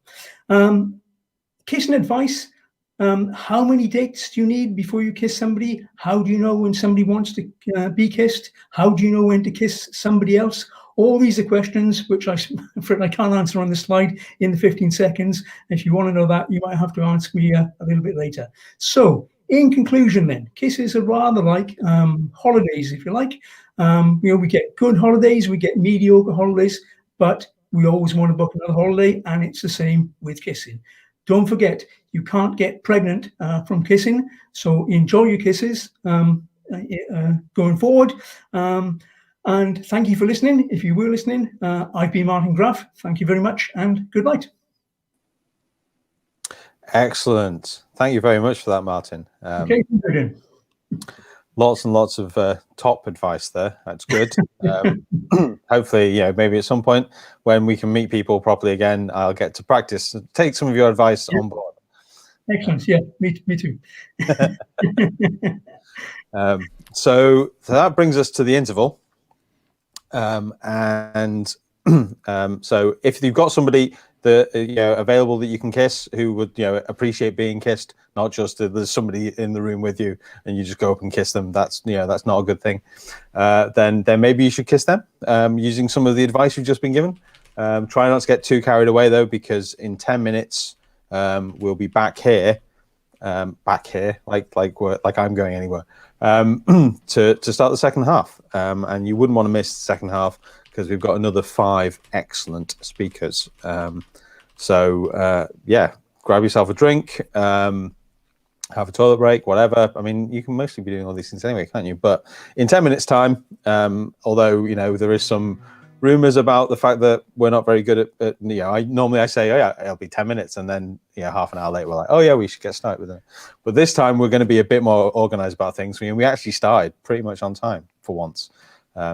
Kissing advice. How many dates do you need before you kiss somebody? How do you know when somebody wants to be kissed? How do you know when to kiss somebody else? All these are questions which I can't answer on the slide in the 15 seconds. If you want to know that, you might have to ask me a little bit later. So in conclusion then, kisses are rather like holidays, if you like. We get good holidays, we get mediocre holidays, but we always want to book another holiday, and it's the same with kissing. Don't forget, you can't get pregnant from kissing, so enjoy your kisses going forward. And thank you for listening. If you were listening, I've been Martin Graff. Thank you very much, and good night. Excellent. Thank you very much for that, Martin. Okay, lots and lots of top advice there. That's good. Hopefully, maybe at some point when we can meet people properly again, I'll get to practice, take some of your advice on board. Excellent. Yeah, me too. So that brings us to the interval. So if you've got somebody that available that you can kiss, who would appreciate being kissed, not just there's somebody in the room with you and you just go up and kiss them, that's that's not a good thing. Then maybe you should kiss them using some of the advice you've just been given. Try not to get too carried away though, because in 10 minutes we'll be back here like I'm going anywhere to start the second half, and you wouldn't want to miss the second half because we've got another 5 excellent speakers. So grab yourself a drink, have a toilet break, whatever. I mean, you can mostly be doing all these things anyway, can't you? But in 10 minutes time, although there is some rumors about the fact that we're not very good at I say, oh yeah, it'll be 10 minutes, and then half an hour later we're like, oh yeah, we should get started with it. But this time we're going to be a bit more organized about things. We actually started pretty much on time for once.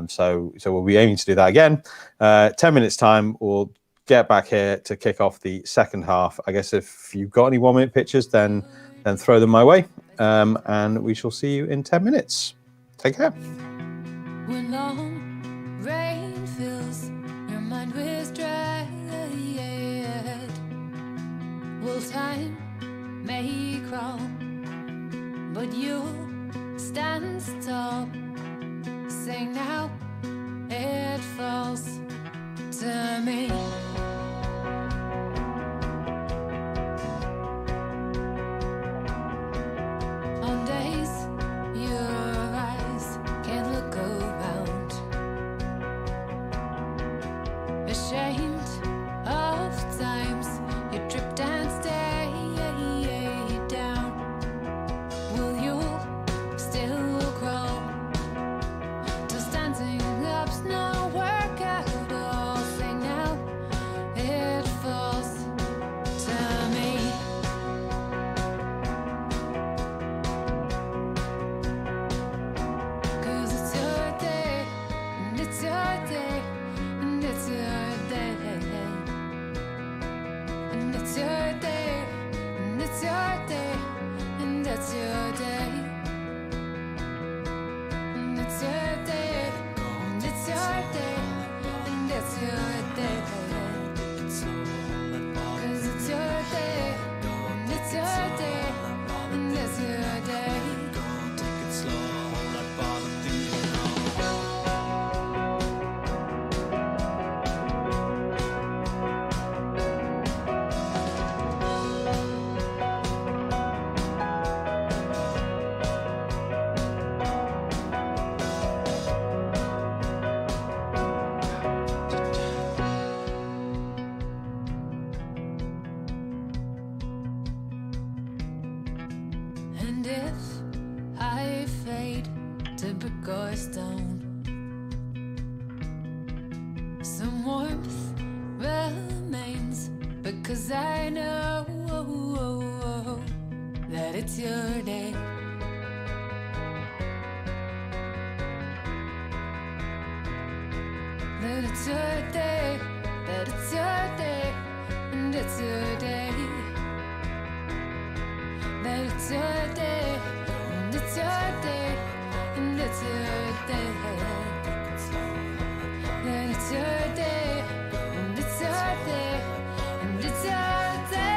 So we'll be aiming to do that again. 10 minutes time, we'll get back here to kick off the second half. I guess if you've got any 1-minute pictures, then throw them my way, and we shall see you in 10 minutes. Take care. When long rain fills your mind with dread, will time may crawl, but you'll stand tall. Sing now, it falls to me. On days your eyes can't look around, ashamed of times you tripped and stayed down. Will you still crawl? Standing up's no work at all. Say now, it falls to me. Cause it's your day, and it's your day, and it's your day, and it's your day, and it's your day, and it's your day, and it's your day. It's your day, and it's your day. Cause it's your day, and it's your day, and it's your day. Take it slow, let bother things And if I fade to brick or stone, some warmth remains, because I know that it's your day. That it's your day, that it's your day, and it's your day. That it's your day, and it's your day, and it's your day. That it's your day, and it's your day, and it's your day.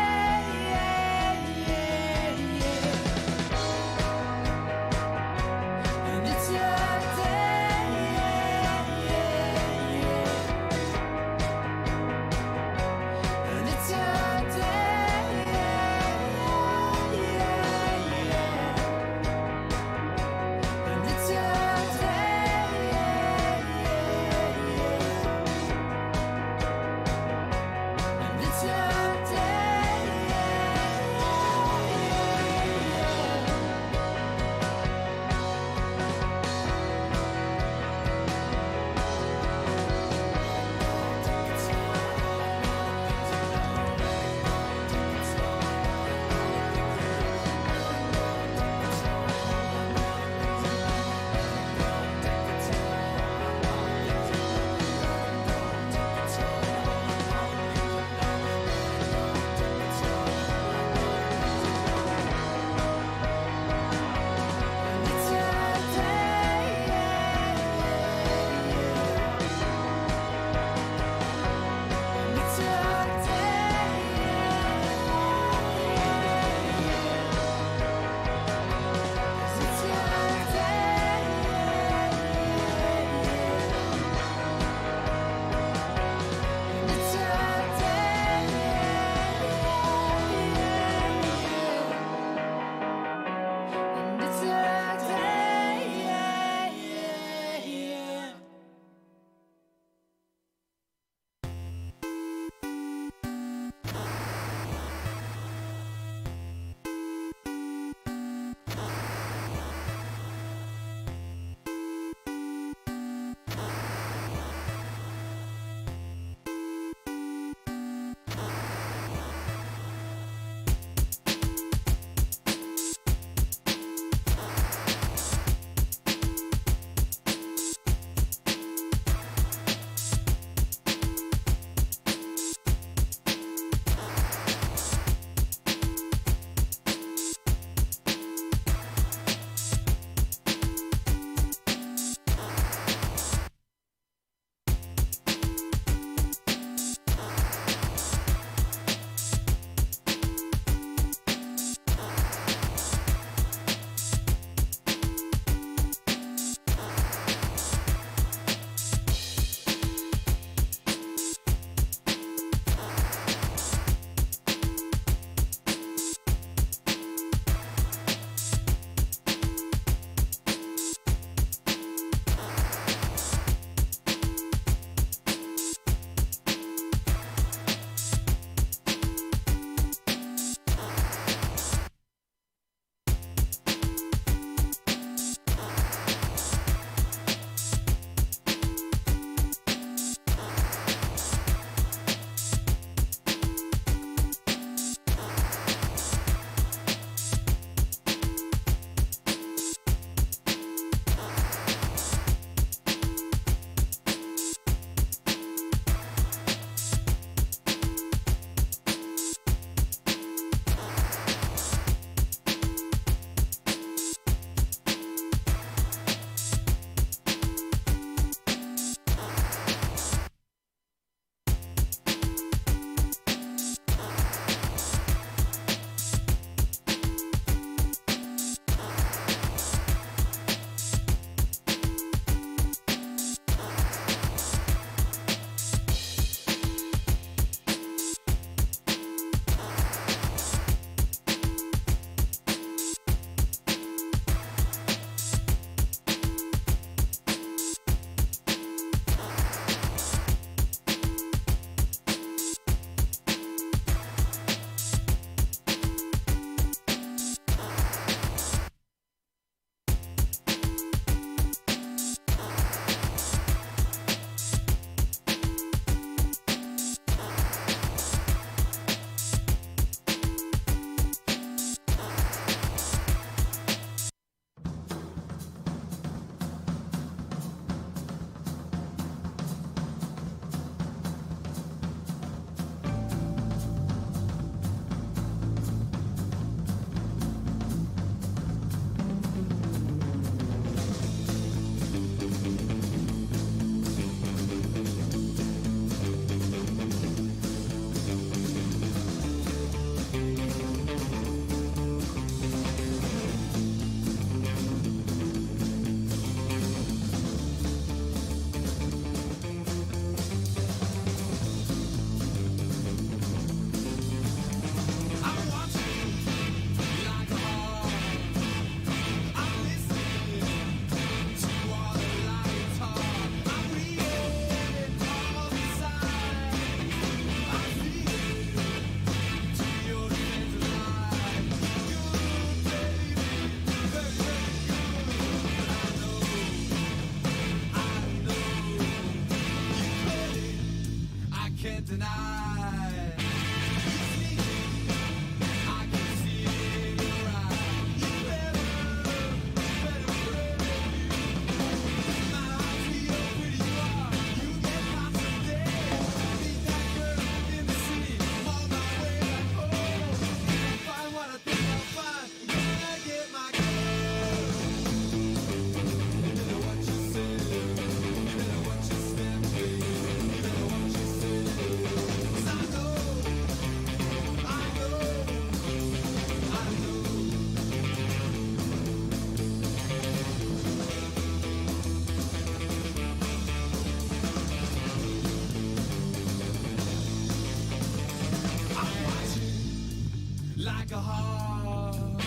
like a heart. I'm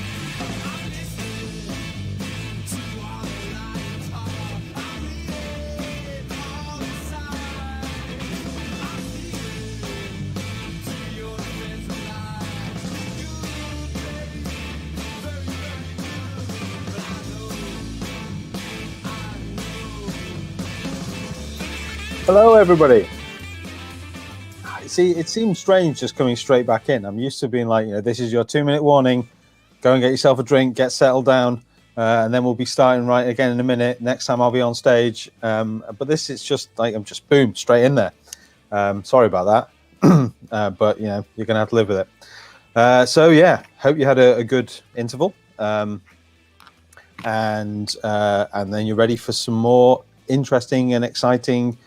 listening to all the lions are. I'm reading all the signs. I'm speaking to your defense of life. You very, very good, but I know. Hello, everybody. See, it seems strange just coming straight back in. I'm used to being like, this is your 2-minute warning. Go and get yourself a drink, get settled down, and then we'll be starting right again in a minute. Next time I'll be on stage. But this is just like I'm just boom straight in there. Sorry about that, but you're gonna have to live with it. So yeah, hope you had a good interval, and then you're ready for some more interesting and exciting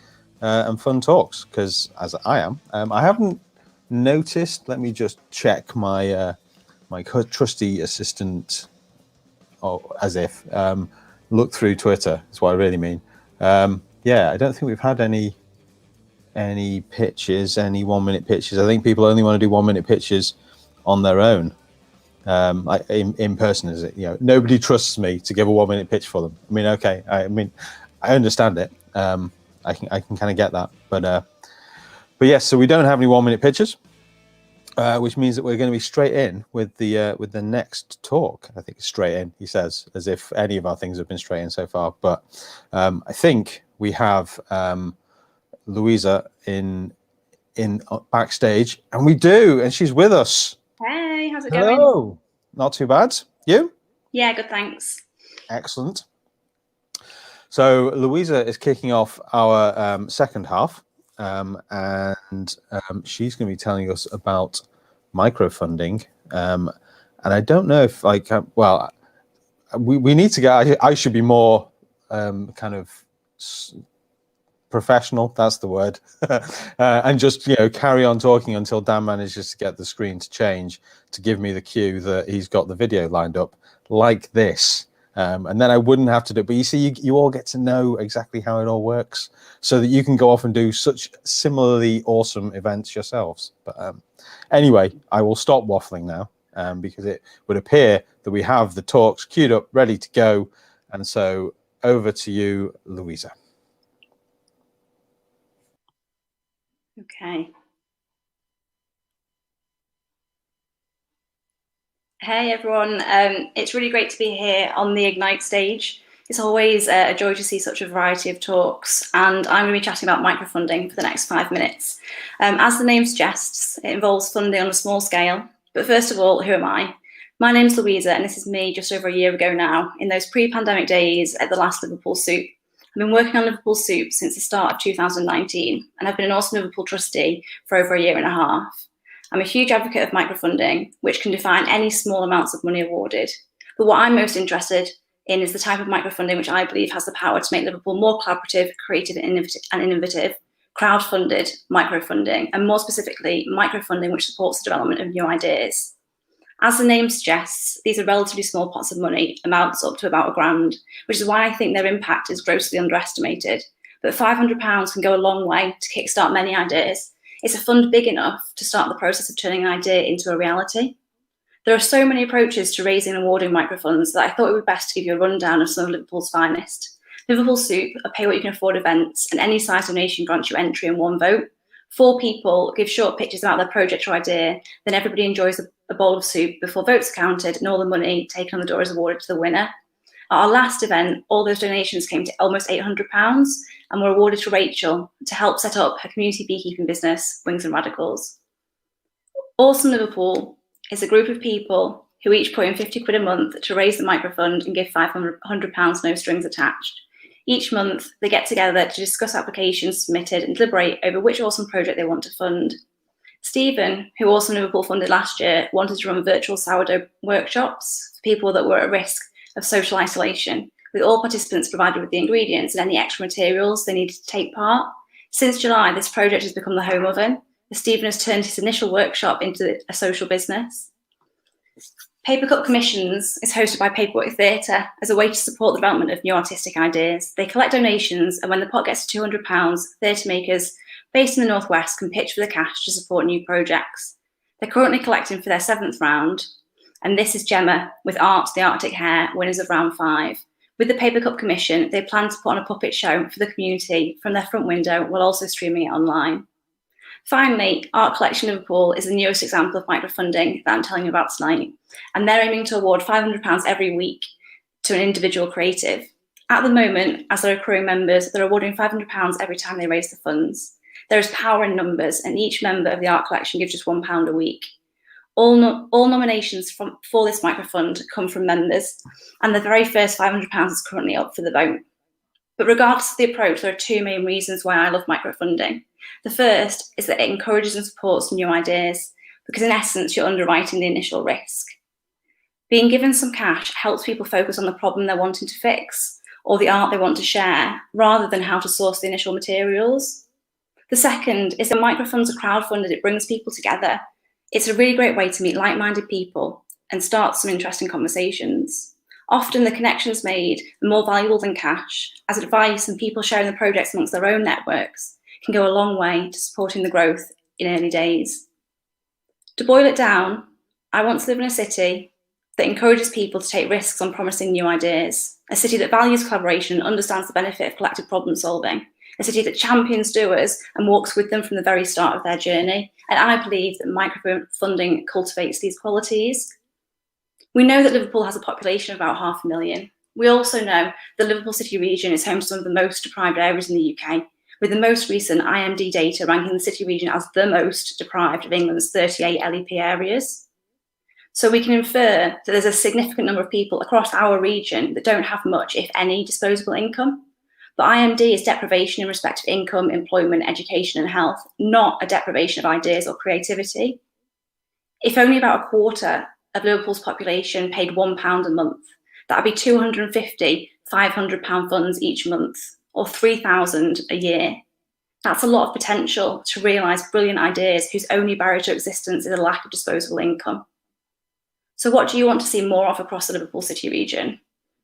and fun talks, because as I am, I haven't noticed. Let me just check my my trusty assistant, as if look through Twitter. That's what I really mean. Yeah, I don't think we've had any pitches, any 1-minute pitches. I think people only want to do 1-minute pitches on their own. Like in person, is it? Nobody trusts me to give a 1-minute pitch for them. I mean, okay. I understand it. I can kind of get that, but yes. So we don't have any 1-minute pitches, which means that we're going to be straight in with the next talk. I think it's straight in. He says, as if any of our things have been straight in so far. But I think we have Louisa in backstage, and we do, and she's with us. Hey, how's it Hello. going? Not too bad. You? Yeah, good, thanks. Excellent. So Louisa is kicking off our second half, and she's going to be telling us about microfunding. And I don't know if, we need to get. I should be more kind of professional. That's the word, and just carry on talking until Dan manages to get the screen to change to give me the cue that he's got the video lined up like this. And then I wouldn't have to do it. But you see, you all get to know exactly how it all works so that you can go off and do such similarly awesome events yourselves. But anyway, I will stop waffling now because it would appear that we have the talks queued up, ready to go. And so over to you, Louisa. Okay. Hey everyone, it's really great to be here on the Ignite stage. It's always a joy to see such a variety of talks, and I'm going to be chatting about microfunding for the next 5 minutes. As the name suggests, it involves funding on a small scale. But first of all, who am I? My name's Louisa, and this is me just over a year ago now, in those pre-pandemic days at the last Liverpool Soup. I've been working on Liverpool Soup since the start of 2019, and I've been an awesome Liverpool trustee for over a year and a half. I'm a huge advocate of microfunding, which can define any small amounts of money awarded. But what I'm most interested in is the type of microfunding which I believe has the power to make Liverpool more collaborative, creative and innovative, crowd-funded microfunding, and more specifically, microfunding which supports the development of new ideas. As the name suggests, these are relatively small pots of money, amounts up to about £1,000, which is why I think their impact is grossly underestimated. But £500 can go a long way to kickstart many ideas. It's a fund big enough to start the process of turning an idea into a reality. There are so many approaches to raising and awarding microfunds that I thought it would be best to give you a rundown of some of Liverpool's finest. Liverpool Soup, a pay what you can afford events, and any size donation grants you entry and one vote. 4 people give short pitches about their project or idea, then everybody enjoys a bowl of soup before votes are counted and all the money taken on the door is awarded to the winner. At our last event, all those donations came to almost £800 and were awarded to Rachel to help set up her community beekeeping business, Wings and Radicals. Awesome Liverpool is a group of people who each put in £50 a month to raise the microfund and give £500 no strings attached. Each month, they get together to discuss applications submitted and deliberate over which awesome project they want to fund. Stephen, who Awesome Liverpool funded last year, wanted to run virtual sourdough workshops for people that were at risk of social isolation, with all participants provided with the ingredients and any extra materials they needed to take part. Since July, this project has become the home oven, as Stephen has turned his initial workshop into a social business. Papercut Commissions is hosted by Paperwork Theatre as a way to support the development of new artistic ideas. They collect donations, and when the pot gets to £200, theatre makers based in the Northwest can pitch for the cash to support new projects. They're currently collecting for their 7th round, And this is Gemma with Art, the Arctic Hare, winners of round 5. With the Paper Cup Commission, they plan to put on a puppet show for the community from their front window while also streaming it online. Finally, Art Collection Liverpool is the newest example of microfunding that I'm telling you about tonight, and they're aiming to award £500 every week to an individual creative. At the moment, as they're accruing members, they're awarding £500 every time they raise the funds. There is power in numbers, and each member of the art collection gives just £1 a week. All nominations for this microfund come from members, and the very first £500 is currently up for the vote. But regardless of the approach, there are 2 main reasons why I love microfunding. The first is that it encourages and supports new ideas, because in essence, you're underwriting the initial risk. Being given some cash helps people focus on the problem they're wanting to fix, or the art they want to share, rather than how to source the initial materials. The second is that microfunds are crowdfunded, it brings people together. It's a really great way to meet like-minded people and start some interesting conversations. Often the connections made are more valuable than cash, as advice and people sharing the projects amongst their own networks can go a long way to supporting the growth in early days. To boil it down, I want to live in a city that encourages people to take risks on promising new ideas, a city that values collaboration and understands the benefit of collective problem solving, a city that champions doers and walks with them from the very start of their journey. And I believe that microfunding cultivates these qualities. We know that Liverpool has a population of about 500,000. We also know the Liverpool City region is home to some of the most deprived areas in the UK, with the most recent IMD data ranking the city region as the most deprived of England's 38 LEP areas. So we can infer that there's a significant number of people across our region that don't have much, if any, disposable income. But IMD is deprivation in respect of income, employment, education and health, not a deprivation of ideas or creativity. If only about a quarter of Liverpool's population paid £1 a month, that would be 250 £500 funds each month, or 3,000 a year. That's a lot of potential to realise brilliant ideas whose only barrier to existence is a lack of disposable income. So what do you want to see more of across the Liverpool City region?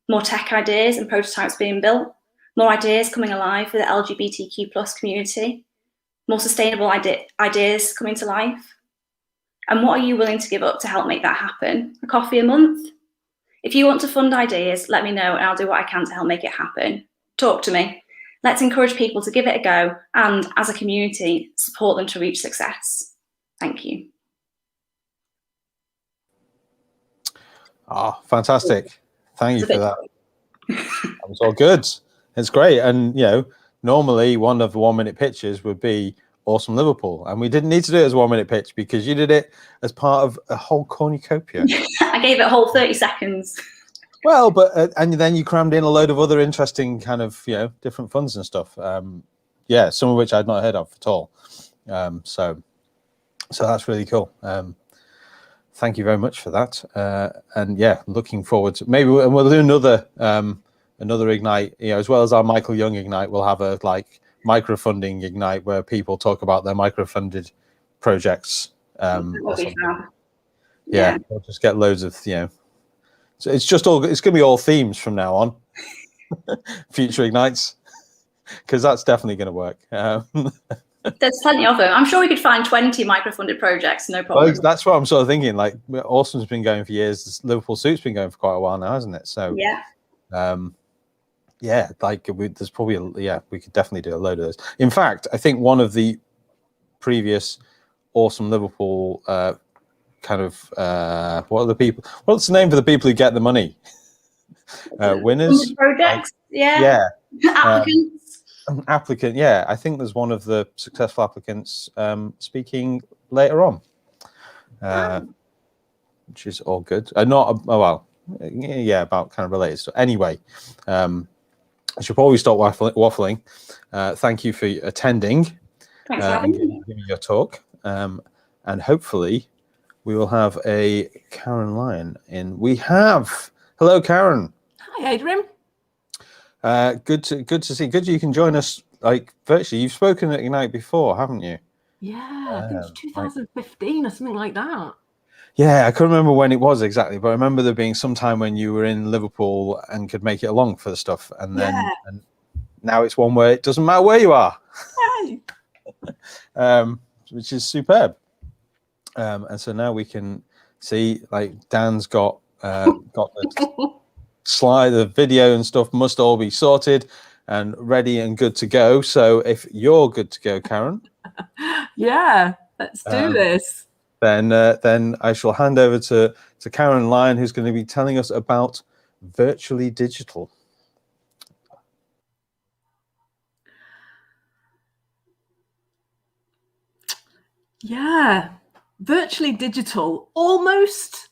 More tech ideas and prototypes being built? More ideas coming alive for the LGBTQ+ community? More sustainable ideas coming to life? And what are you willing to give up to help make that happen? A coffee a month? If you want to fund ideas, let me know and I'll do what I can to help make it happen. Talk to me. Let's encourage people to give it a go and, as a community, support them to reach success. Thank you. Oh, fantastic. Thank you for that. That was all good. It's great. And, you know, normally one of the 1-minute pitches would be Awesome Liverpool. And we didn't need to do it as a 1-minute pitch because you did it as part of a whole cornucopia. I gave it a whole 30 seconds. Well, but and then you crammed in a load of other interesting kind of, you know, different funds and stuff. Yeah, some of which I'd not heard of at all. So that's really cool. Thank you very much for that. And yeah, looking forward to maybe we'll do another Ignite, you know, as well as our Michael Young Ignite, we'll have a like microfunding Ignite where people talk about their microfunded projects. Yeah, we'll just get loads of, you know, so it's going to be all themes from now on. Future Ignites, because that's definitely going to work. There's plenty of them. I'm sure we could find 20 microfunded projects, no problem. Well, that's what I'm sort of thinking. Like, Awesome's been going for years. Liverpool Suit's been going for quite a while now, hasn't it? So yeah, like there's probably we could definitely do a load of those. In fact, I think one of the previous Awesome Liverpool kind of what's the name for the people who get the money? Winners? Projects? Yeah. Applicants? Applicant, yeah. I think there's one of the successful applicants speaking later on, which is all good. About kind of related. So anyway, I should probably stop waffling. Thank you for attending and giving your talk. And hopefully we will have a Karen Lyon in. Hello, Karen. Hi, Adrian. Good to see. Good you can join us like virtually. You've spoken at Ignite before, haven't you? Yeah, I think it's 2015 or something like that. Yeah, I can't remember when it was exactly, but I remember there being some time when you were in Liverpool and could make it along for the stuff, and then and now it's one where it doesn't matter where you are, which is superb. And so now we can See, like Dan's got the slide, the video and stuff must all be sorted and ready and good to go. So if you're good to go, Karen, Yeah, let's do this. then I shall hand over to Karen Lyon, who's going to be telling us about Virtually Digital. Yeah, virtually digital, almost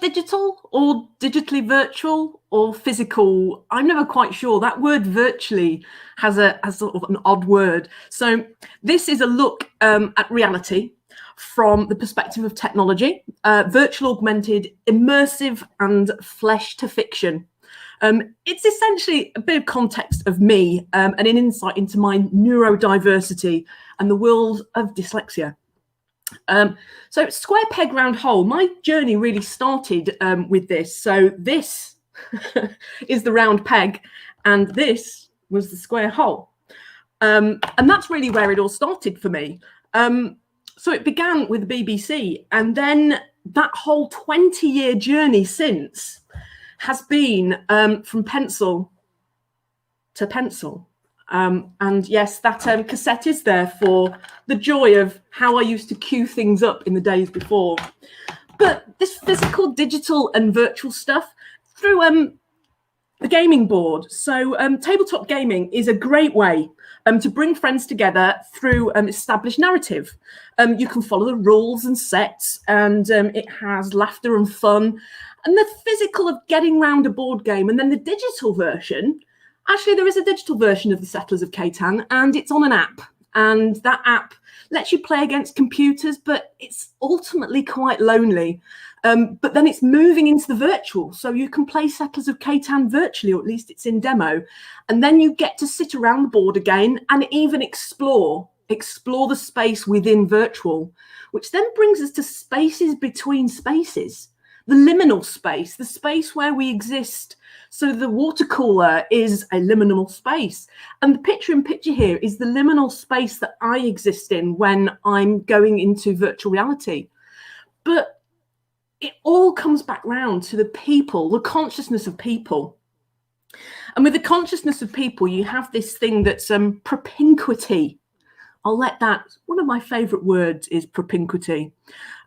digital, or digitally virtual, or physical. I'm never quite sure. That word virtually has sort of an odd word. So this is a look at reality from the perspective of technology, virtual, augmented, immersive, and flesh to fiction. It's essentially a bit of context of me and an insight into my neurodiversity and the world of dyslexia. So square peg round hole, my journey really started with this. So this is the round peg and this was the square hole. And that's really where it all started for me. So it began with the BBC, and then that whole 20-year journey since has been from pencil to pencil. And yes, that cassette is there for the joy of how I used to queue things up in the days before. But this physical, digital and virtual stuff through the gaming board. So tabletop gaming is a great way to bring friends together through established narrative. You can follow the rules and sets, and it has laughter and fun. And the physical of getting round a board game, and then the digital version. Actually, there is a digital version of the Settlers of Catan, and it's on an app. And that app lets you play against computers, but it's ultimately quite lonely. But then it's moving into the virtual. So you can play Settlers of Catan virtually, or at least it's in demo. And then you get to sit around the board again and even explore the space within virtual, which then brings us to spaces between spaces. The liminal space, the space where we exist. So the water cooler is a liminal space. And the picture-in-picture here is the liminal space that I exist in when I'm going into virtual reality. But it all comes back round to the people, the consciousness of people. And with the consciousness of people, you have this thing that's propinquity. I'll let that, one of my favourite words is propinquity.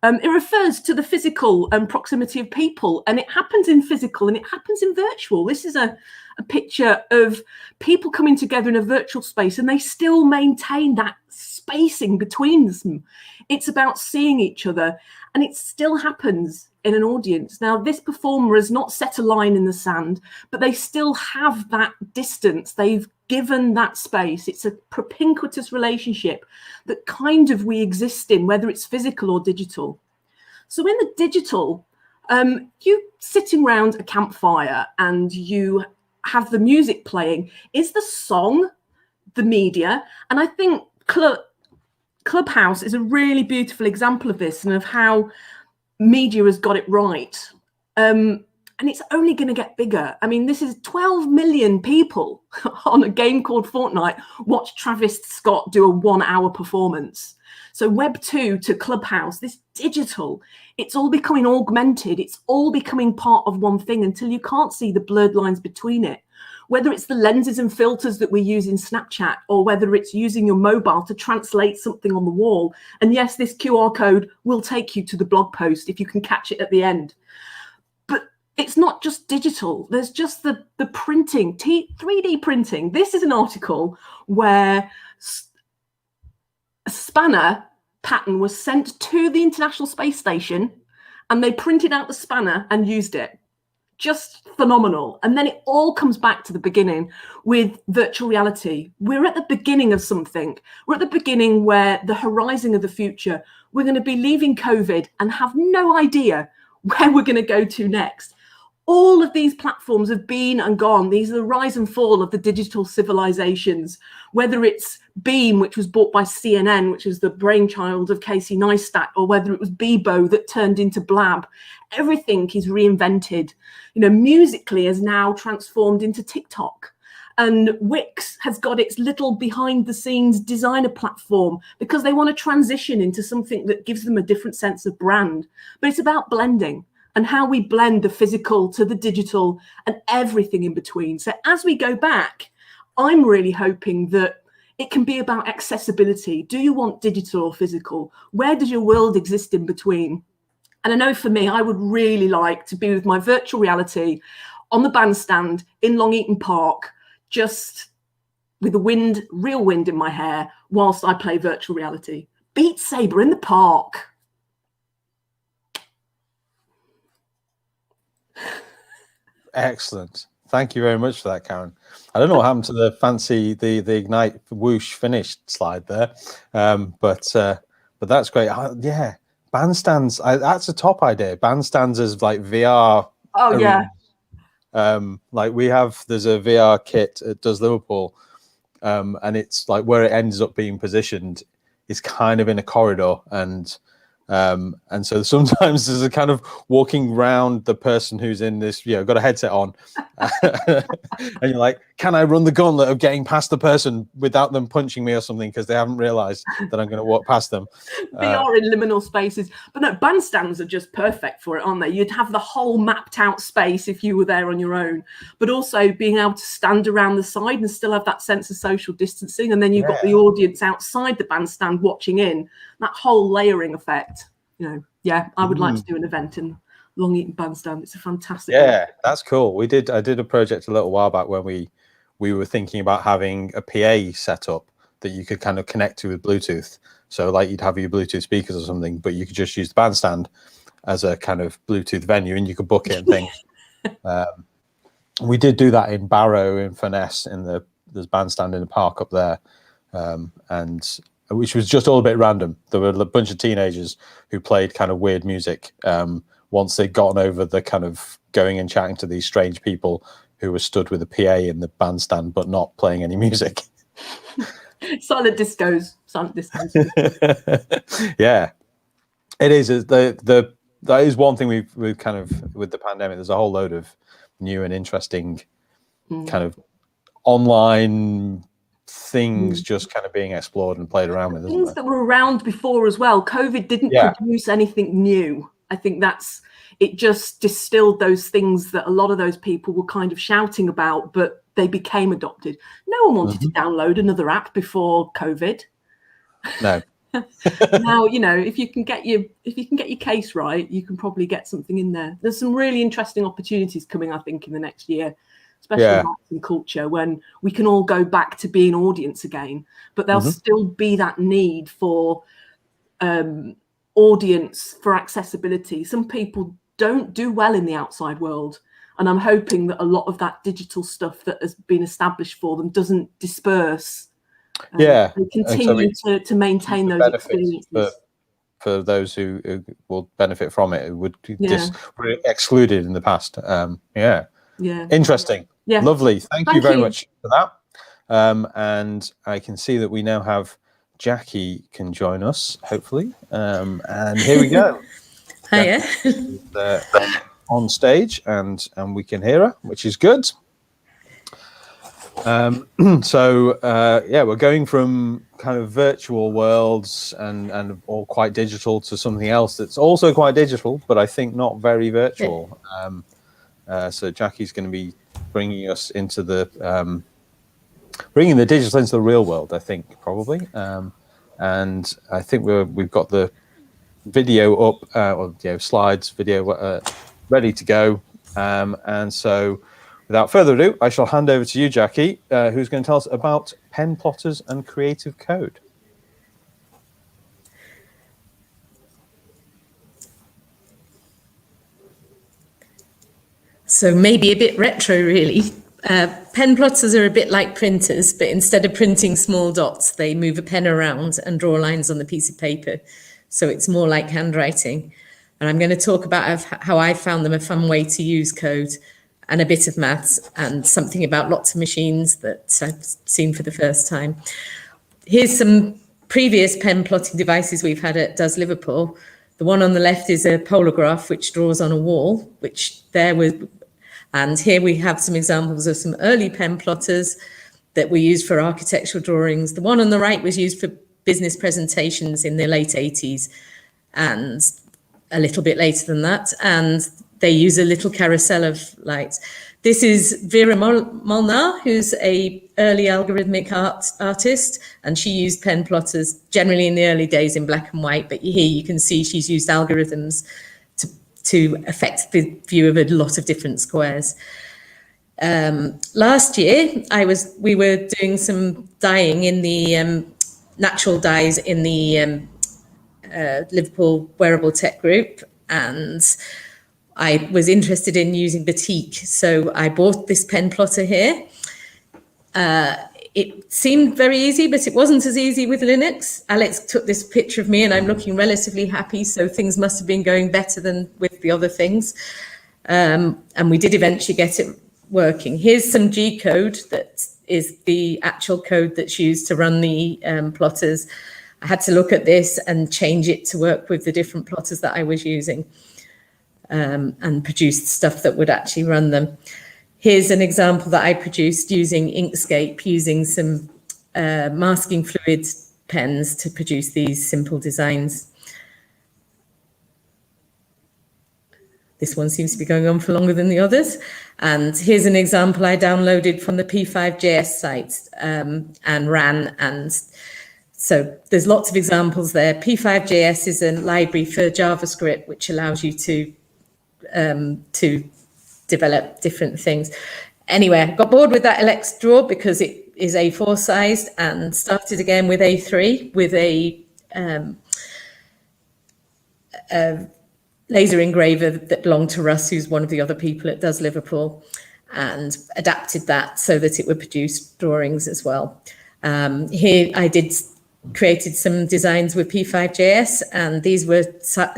It refers to the physical proximity of people, and it happens in physical and it happens in virtual. This is a picture of people coming together in a virtual space and they still maintain that spacing between them. It's about seeing each other, and it still happens in an audience. Now, this performer has not set a line in the sand, but they still have that distance. They've given that space. It's a propinquitous relationship that kind of we exist in, whether it's physical or digital. So in the digital, you sitting around a campfire and you have the music playing. Is the song the media? And I think Clubhouse is a really beautiful example of this and of how media has got it right. And it's only going to get bigger. I mean, this is 12 million people on a game called Fortnite watch Travis Scott do a 1-hour performance. So Web 2 to Clubhouse, this digital, it's all becoming augmented. It's all becoming part of one thing until you can't see the blurred lines between it. Whether it's the lenses and filters that we use in Snapchat, or whether it's using your mobile to translate something on the wall. And yes, this QR code will take you to the blog post if you can catch it at the end. It's not just digital. There's just the printing, 3D printing. This is an article where a spanner pattern was sent to the International Space Station and they printed out the spanner and used it. Just phenomenal. And then it all comes back to the beginning with virtual reality. We're at the beginning of something. We're at the beginning where the horizon of the future, we're going to be leaving COVID and have no idea where we're going to go to next. All of these platforms have been and gone. These are the rise and fall of the digital civilizations, whether it's Beam, which was bought by CNN, which is the brainchild of Casey Neistat, or whether it was Bebo that turned into Blab. Everything is reinvented. You know, Musically has now transformed into TikTok. And Wix has got its little behind the scenes designer platform because they want to transition into something that gives them a different sense of brand. But it's about blending and how we blend the physical to the digital and everything in between. So as we go back, I'm really hoping that it can be about accessibility. Do you want digital or physical? Where does your world exist in between? And I know for me, I would really like to be with my virtual reality on the bandstand in Long Eaton Park, just with the wind, real wind in my hair, whilst I play virtual reality. Beat Saber in the park. Excellent. Thank you very much for that, Karen. I don't know what happened to the fancy, the Ignite whoosh finished slide there, but that's great. Yeah, bandstands. That's a top idea. Bandstands as like VR. Oh arenas. yeah. Like there's a VR kit at Does Liverpool, and it's like where it ends up being positioned is kind of in a corridor, and so sometimes there's a kind of walking round the person who's in this, got a headset on, and you're like, can I run the gauntlet of getting past the person without them punching me or something because they haven't realized that I'm going to walk past them? VR in liminal spaces. But no, bandstands are just perfect for it, aren't they? You'd have the whole mapped out space if you were there on your own, but also being able to stand around the side and still have that sense of social distancing. And then you've got the audience outside the bandstand watching in, that whole layering effect. I would like to do an event in Long Eaton Bandstand. It's a fantastic event. That's cool. I did a project a little while back when we were thinking about having a PA set up that you could kind of connect to with Bluetooth. So like you'd have your Bluetooth speakers or something, but you could just use the bandstand as a kind of Bluetooth venue and you could book it and things. We did do that in Barrow in Furness there's bandstand in the park up there. And which was just all a bit random. There were a bunch of teenagers who played kind of weird music once they'd gotten over the kind of going and chatting to these strange people who were stood with a PA in the bandstand but not playing any music. Silent discos. Yeah, it is. That is one thing we've kind of, with the pandemic, there's a whole load of new and interesting kind of online things just kind of being explored and played around with. Things that were around before as well. COVID didn't produce anything new. I think it just distilled those things that a lot of those people were kind of shouting about, but they became adopted. No one wanted to download another app before COVID. No. Now, if you can get your case right, you can probably get something in there. There's some really interesting opportunities coming, I think, in the next year, especially in arts and culture, when we can all go back to being audience again, but there'll still be that need for audience, for accessibility. Some people don't do well in the outside world, and I'm hoping that a lot of that digital stuff that has been established for them doesn't disperse. They continue to maintain those experiences. For those who will benefit from it, who would were excluded in the past. Interesting. Yeah. Lovely. Thank you very much for that. And I can see that we now have Jackie can join us, hopefully. And here we go. Hiya. On stage, and we can hear her, which is good. We're going from kind of virtual worlds and all quite digital to something else that's also quite digital, but I think not very virtual. So Jackie's going to be bringing us into bringing the digital into the real world, I think, probably. And I think we've got the video up, slides, video ready to go. And so without further ado, I shall hand over to you, Jackie, who's going to tell us about pen plotters and creative code. So maybe a bit retro, really. Pen plotters are a bit like printers, but instead of printing small dots, they move a pen around and draw lines on the piece of paper. So it's more like handwriting. And I'm going to talk about how I found them a fun way to use code, and a bit of maths, and something about lots of machines that I've seen for the first time. Here's some previous pen plotting devices we've had at Does Liverpool. The one on the left is a polograph, which draws on a wall, which And here we have some examples of some early pen plotters that were used for architectural drawings. The one on the right was used for business presentations in the late 80s and a little bit later than that. And they use a little carousel of lights. This is Vera Molnar, who's a early algorithmic artist, and she used pen plotters generally in the early days in black and white, but here you can see she's used algorithms to affect the view of a lot of different squares. Last year, we were doing some dyeing in the natural dyes in the Liverpool Wearable Tech Group, and I was interested in using batik, so I bought this pen plotter here. It seemed very easy, but it wasn't as easy with Linux. Alex took this picture of me and I'm looking relatively happy, so things must have been going better than with the other things. And we did eventually get it working. Here's some G code that is the actual code that's used to run the plotters. I had to look at this and change it to work with the different plotters that I was using, and produced stuff that would actually run them. Here's an example that I produced using Inkscape, using some masking fluid pens to produce these simple designs. This one seems to be going on for longer than the others. And here's an example I downloaded from the P5JS site and ran. And so there's lots of examples there. P5JS is a library for JavaScript, which allows you to develop different things. Anyway, I got bored with that Alex draw because it is A4 sized, and started again with A3 with a laser engraver that belonged to Russ, who's one of the other people at Does Liverpool, and adapted that so that it would produce drawings as well. Here I created some designs with P5JS, and these were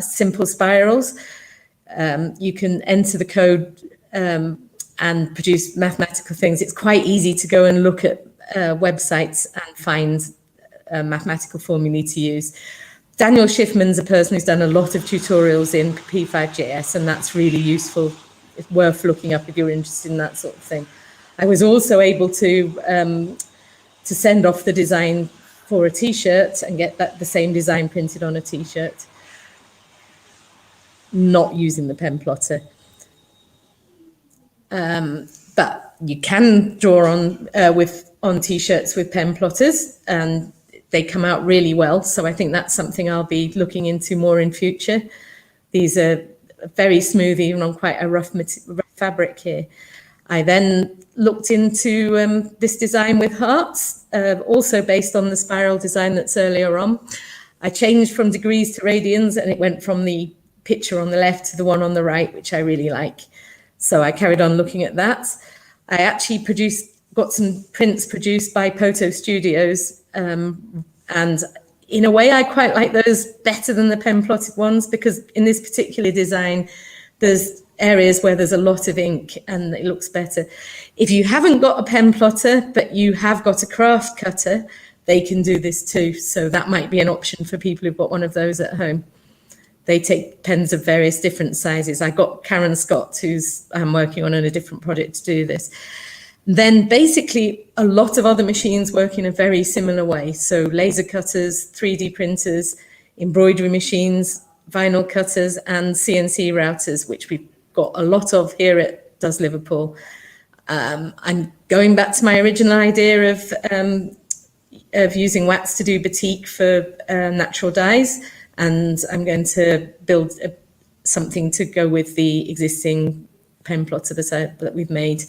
simple spirals. You can enter the code and produce mathematical things. It's quite easy to go and look at websites and find mathematical formulae to use. Daniel Schiffman's a person who's done a lot of tutorials in P5JS, and that's really useful. It's worth looking up if you're interested in that sort of thing. I was also able to send off the design for a T-shirt and get the same design printed on a T-shirt, not using the pen plotter. But you can draw on T-shirts with pen plotters, and they come out really well. So I think that's something I'll be looking into more in future. These are very smooth, even on quite a rough fabric here. I then looked into this design with hearts, also based on the spiral design that's earlier on. I changed from degrees to radians, and it went from the picture on the left to the one on the right, which I really like. So I carried on looking at that. I actually got some prints produced by Poto Studios, and in a way I quite like those better than the pen plotted ones, because in this particular design there's areas where there's a lot of ink and it looks better. If you haven't got a pen plotter but you have got a craft cutter, they can do this too, so that might be an option for people who've got one of those at home. They take pens of various different sizes. I got Karen Scott, who's working on a different project, to do this. Then basically a lot of other machines work in a very similar way. So laser cutters, 3D printers, embroidery machines, vinyl cutters, and CNC routers, which we've got a lot of here at Does Liverpool. I'm going back to my original idea of using wax to do batik for natural dyes, and I'm going to build something to go with the existing pen plotter that we've made.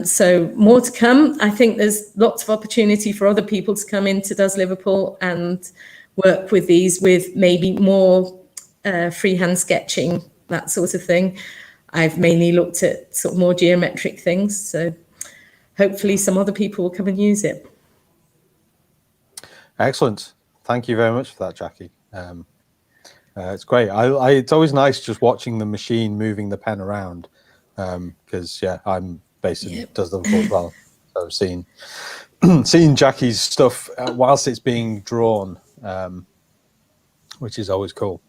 So more to come. I think there's lots of opportunity for other people to come into Does Liverpool and work with these, with maybe more freehand sketching, that sort of thing. I've mainly looked at sort of more geometric things, so hopefully some other people will come and use it. Excellent. Thank you very much for that, Jackie. It's great. It's always nice just watching the machine moving the pen around, because I'm based in Does Liverpool as well. So seeing Jackie's stuff whilst it's being drawn, which is always cool.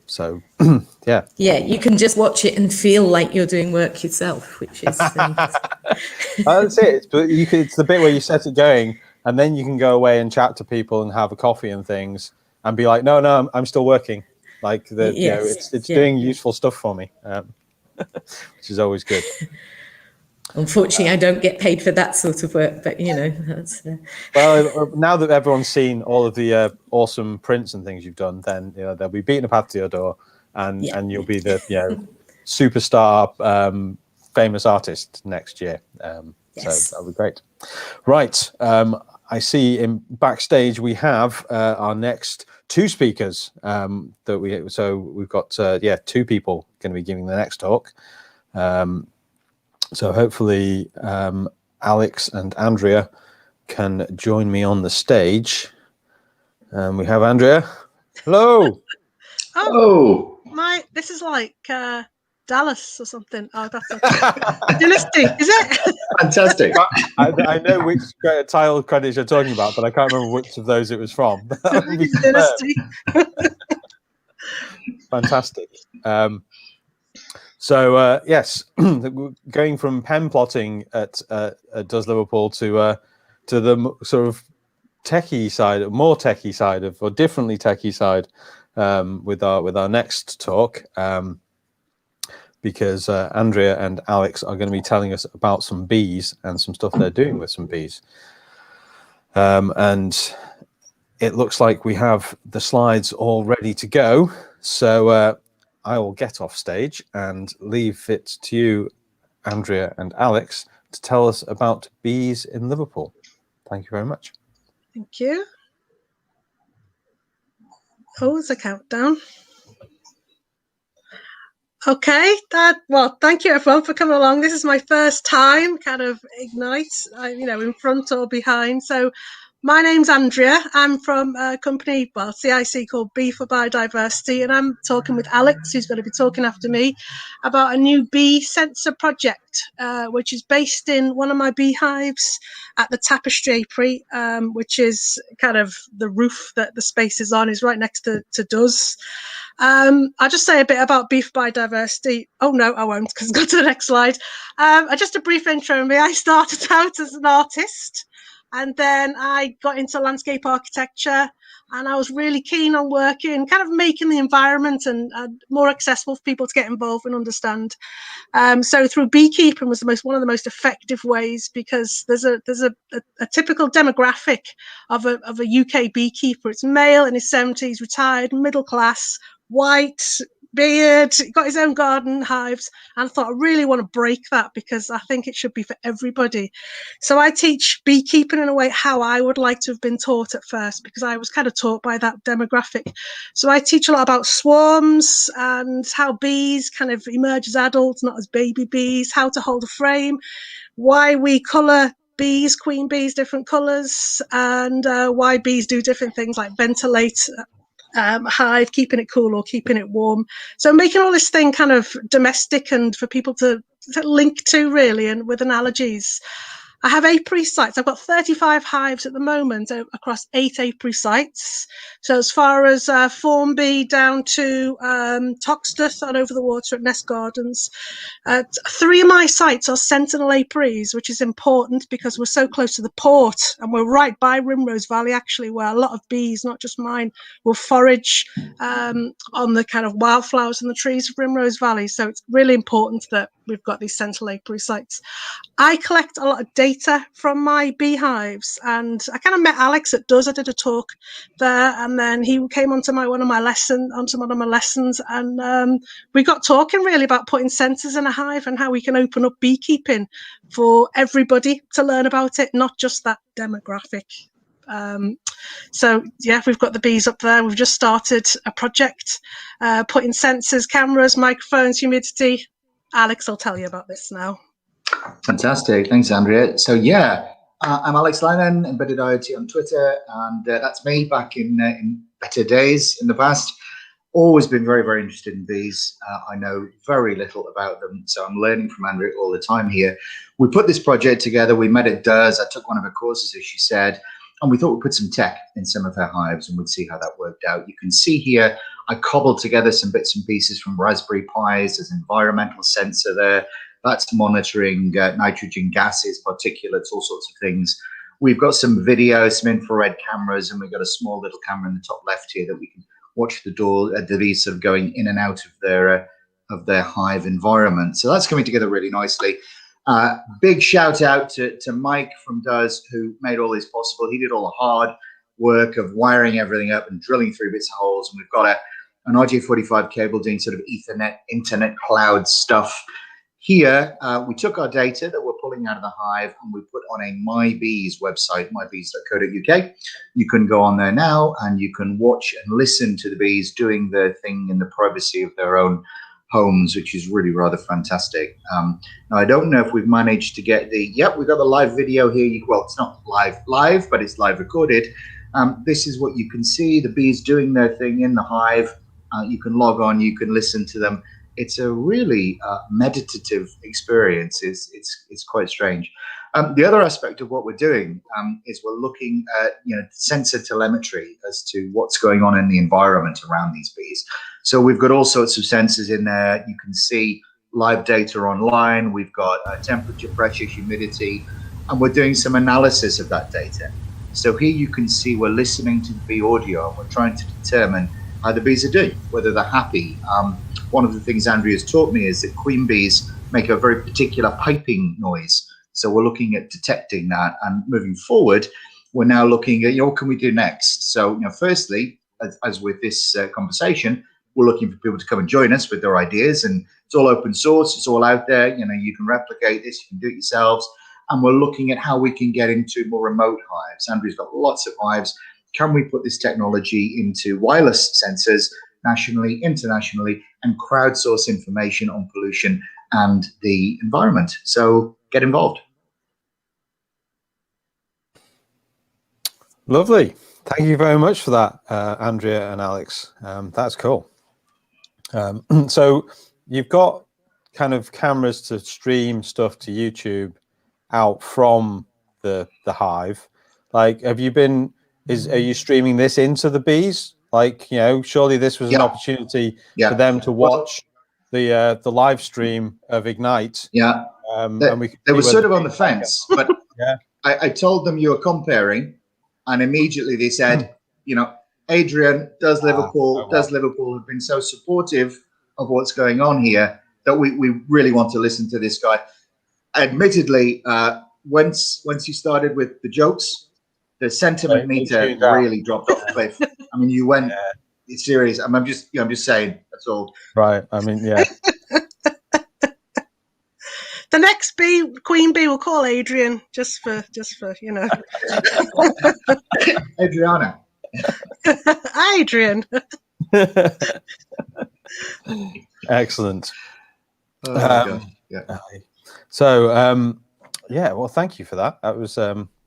So yeah. Yeah, you can just watch it and feel like you're doing work yourself, which is That's it. But it's the bit where you set it going, and then you can go away and chat to people and have a coffee and things, and be like, no, I'm still working. Like it's doing useful stuff for me, which is always good. Unfortunately, I don't get paid for that sort of work, but that's. Well, now that everyone's seen all of the awesome prints and things you've done, then they'll be beating a path to your door, and you'll be the superstar, famous artist next year. Yes. So that'll be great. Right. I see in backstage we have our next two speakers we've got two people going to be giving the next talk. So hopefully Alex and Andrea can join me on the stage. We have Andrea. Hello. This is like Dallas or something. Oh, that's a dynasty, is it? Fantastic. I know which title credits you're talking about, but I can't remember which of those it was from. It's dynasty. Fantastic. So yes, going from pen plotting at Does Liverpool to the sort of techie side, more techie side or differently techie side with our next talk, because Andrea and Alex are going to be telling us about some bees and some stuff they're doing with some bees, and it looks like we have the slides all ready to go. So I will get off stage and leave it to you, Andrea and Alex, to tell us about bees in Liverpool. Thank you very much. Thank you. Oh, it's a countdown. Okay, thank you everyone for coming along. This is my first time kind of Ignite, in front or behind. So my name's Andrea. I'm from a company, CIC, called Bee for Biodiversity, and I'm talking with Alex, who's going to be talking after me, about a new bee sensor project, which is based in one of my beehives at the Tapestry Apiary, which is kind of the roof that the space is on, is right next to Does. I'll just say a bit about Bee for Biodiversity. Oh no, I won't, because go to the next slide. Just a brief intro of me. I started out as an artist, and then I got into landscape architecture, and I was really keen on working, kind of making the environment and more accessible for people to get involved and understand. So through beekeeping was one of the most effective ways, because there's a typical demographic of a UK beekeeper. It's male in his 70s, retired, middle class, white, beard, got his own garden, hives, and I thought I really want to break that, because I think it should be for everybody. So I teach beekeeping in a way how I would like to have been taught at first, because I was kind of taught by that demographic. So I teach a lot about swarms and how bees kind of emerge as adults, not as baby bees, how to hold a frame, why we colour bees, queen bees, different colours, and why bees do different things like ventilate hive, keeping it cool or keeping it warm. So making all this thing kind of domestic and for people to link to, really, and with analogies. I have apiary sites. I've got 35 hives at the moment across 8 apiary sites. So as far as Formby down to Toxteth on over the water at Nest Gardens. 3 of my sites are sentinel apiaries, which is important because we're so close to the port, and we're right by Rimrose Valley, actually, where a lot of bees, not just mine, will forage on the kind of wildflowers and the trees of Rimrose Valley. So it's really important that we've got these sentinel apiary sites. I collect a lot of data from my beehives, and I kind of met Alex at Does. I did a talk there, and then he came onto one of my lessons, and we got talking really about putting sensors in a hive and how we can open up beekeeping for everybody to learn about it, not just that demographic. So yeah, we've got the bees up there. We've just started a project, putting sensors, cameras, microphones, humidity. Alex will tell you about this now. Fantastic. Thanks, Andrea. So yeah, I'm Alex Lennon, Embedded IoT on Twitter, and that's me back in better days in the past. Always been very, very interested in bees. I know very little about them, so I'm learning from Andrea all the time here. We put this project together. We met at Does. I took one of her courses, as she said, and we thought we'd put some tech in some of her hives and we'd see how that worked out. You can see here I cobbled together some bits and pieces from Raspberry Pis. There's an environmental sensor there. That's monitoring nitrogen gases, particulates, all sorts of things. We've got some video, some infrared cameras, and we've got a small little camera in the top left here that we can watch the bees sort of going in and out of their hive environment. So that's coming together really nicely. Big shout out to Mike from Doers, who made all this possible. He did all the hard work of wiring everything up and drilling through bits of holes. And we've got an RJ45 cable doing sort of Ethernet, internet cloud stuff. Here, we took our data that we're pulling out of the hive and we put on a MyBees website, mybees.co.uk. You can go on there now and you can watch and listen to the bees doing their thing in the privacy of their own homes, which is really rather fantastic. Now, I don't know if we've managed to get we've got the live video here. Well, it's not live, but it's live recorded. This is what you can see, the bees doing their thing in the hive. You can log on, you can listen to them. It's a really meditative experience. It's quite strange. The other aspect of what we're doing is we're looking at sensor telemetry as to what's going on in the environment around these bees. So we've got all sorts of sensors in there. You can see live data online. We've got temperature, pressure, humidity, and we're doing some analysis of that data. So here you can see we're listening to the bee audio and we're trying to determine how the bees are doing, whether they're happy. One of the things Andrea's taught me is that queen bees make a very particular piping noise. So we're looking at detecting that, and moving forward, we're now looking at what can we do next. So firstly, as with this conversation, we're looking for people to come and join us with their ideas, and it's all open source. It's all out there. You can replicate this, you can do it yourselves, and we're looking at how we can get into more remote hives. Andrea's got lots of hives. Can we put this technology into wireless sensors nationally, internationally, and crowdsource information on pollution and the environment? So get involved. Lovely. Thank you very much for that, Andrea and Alex. That's cool. So you've got kind of cameras to stream stuff to YouTube out from the hive. Like, have you been? Are you streaming this into the bees? Like, surely this was an opportunity for them to watch the live stream of Ignite. Yeah. They were sort of on the fence, but I told them you were comparing, and immediately they said, Adrian, does Liverpool have been so supportive of what's going on here that we really want to listen to this guy. Admittedly, once you started with the jokes, the sentiment meter really dropped off the cliff. I mean, you went serious. I'm just saying. That's all. Right. I mean, yeah. The next queen bee will call Adrian just for Adriana. Adrian. Excellent. Yeah. So well, thank you for that.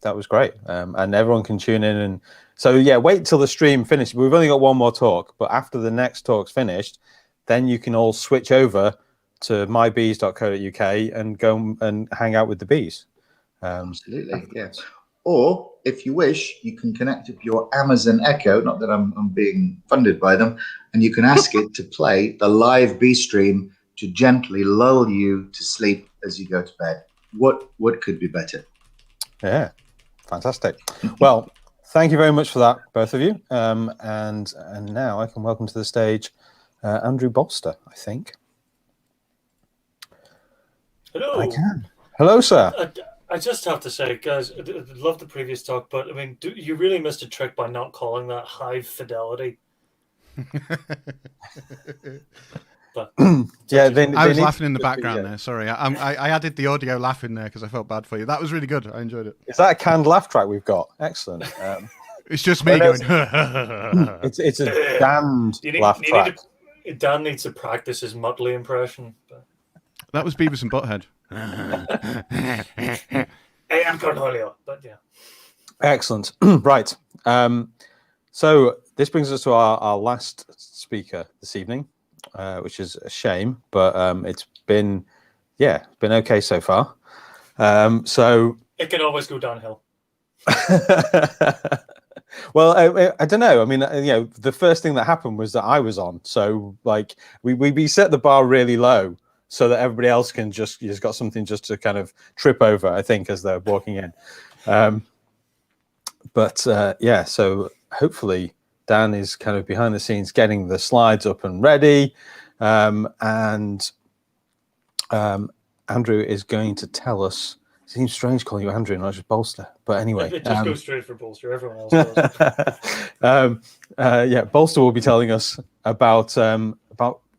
That was great. And everyone can tune in. And so, wait till the stream finishes. We've only got one more talk, but after the next talk's finished, then you can all switch over to mybees.co.uk and go and hang out with the bees. Absolutely, yes. Or if you wish, you can connect with your Amazon Echo, not that I'm being funded by them, and you can ask it to play the live bee stream to gently lull you to sleep as you go to bed. What could be better? Yeah, fantastic. Well, thank you very much for that, both of you. And now I can welcome to the stage Andrew Bolster, I think. Hello. I can. Hello, sir. I just have to say, guys, I love the previous talk, but I mean, you really missed a trick by not calling that hive fidelity. But I was laughing in the background there. Sorry, I added the audio laughing there because I felt bad for you. That was really good. I enjoyed it. Is that a canned laugh track we've got? Excellent. It's just me going. It's a damned laugh track. Dan needs to practice his Muttley impression. But... That was Beavis and Butthead. Hey, I'm Cornholio, but yeah. Excellent. Right. So this brings us to our last speaker this evening, which is a shame, but it's been okay so far. So it can always go downhill. Well, I don't know. I mean, the first thing that happened was that I was on. So, like, we set the bar really low so that everybody else can just got something just to kind of trip over, I think, as they're walking in. Yeah, so hopefully Dan is kind of behind the scenes getting the slides up and ready. And Andrew is going to tell us. It seems strange calling you Andrew, not just Bolster. But anyway. It just goes straight for Bolster. Everyone else does. Bolster will be telling us about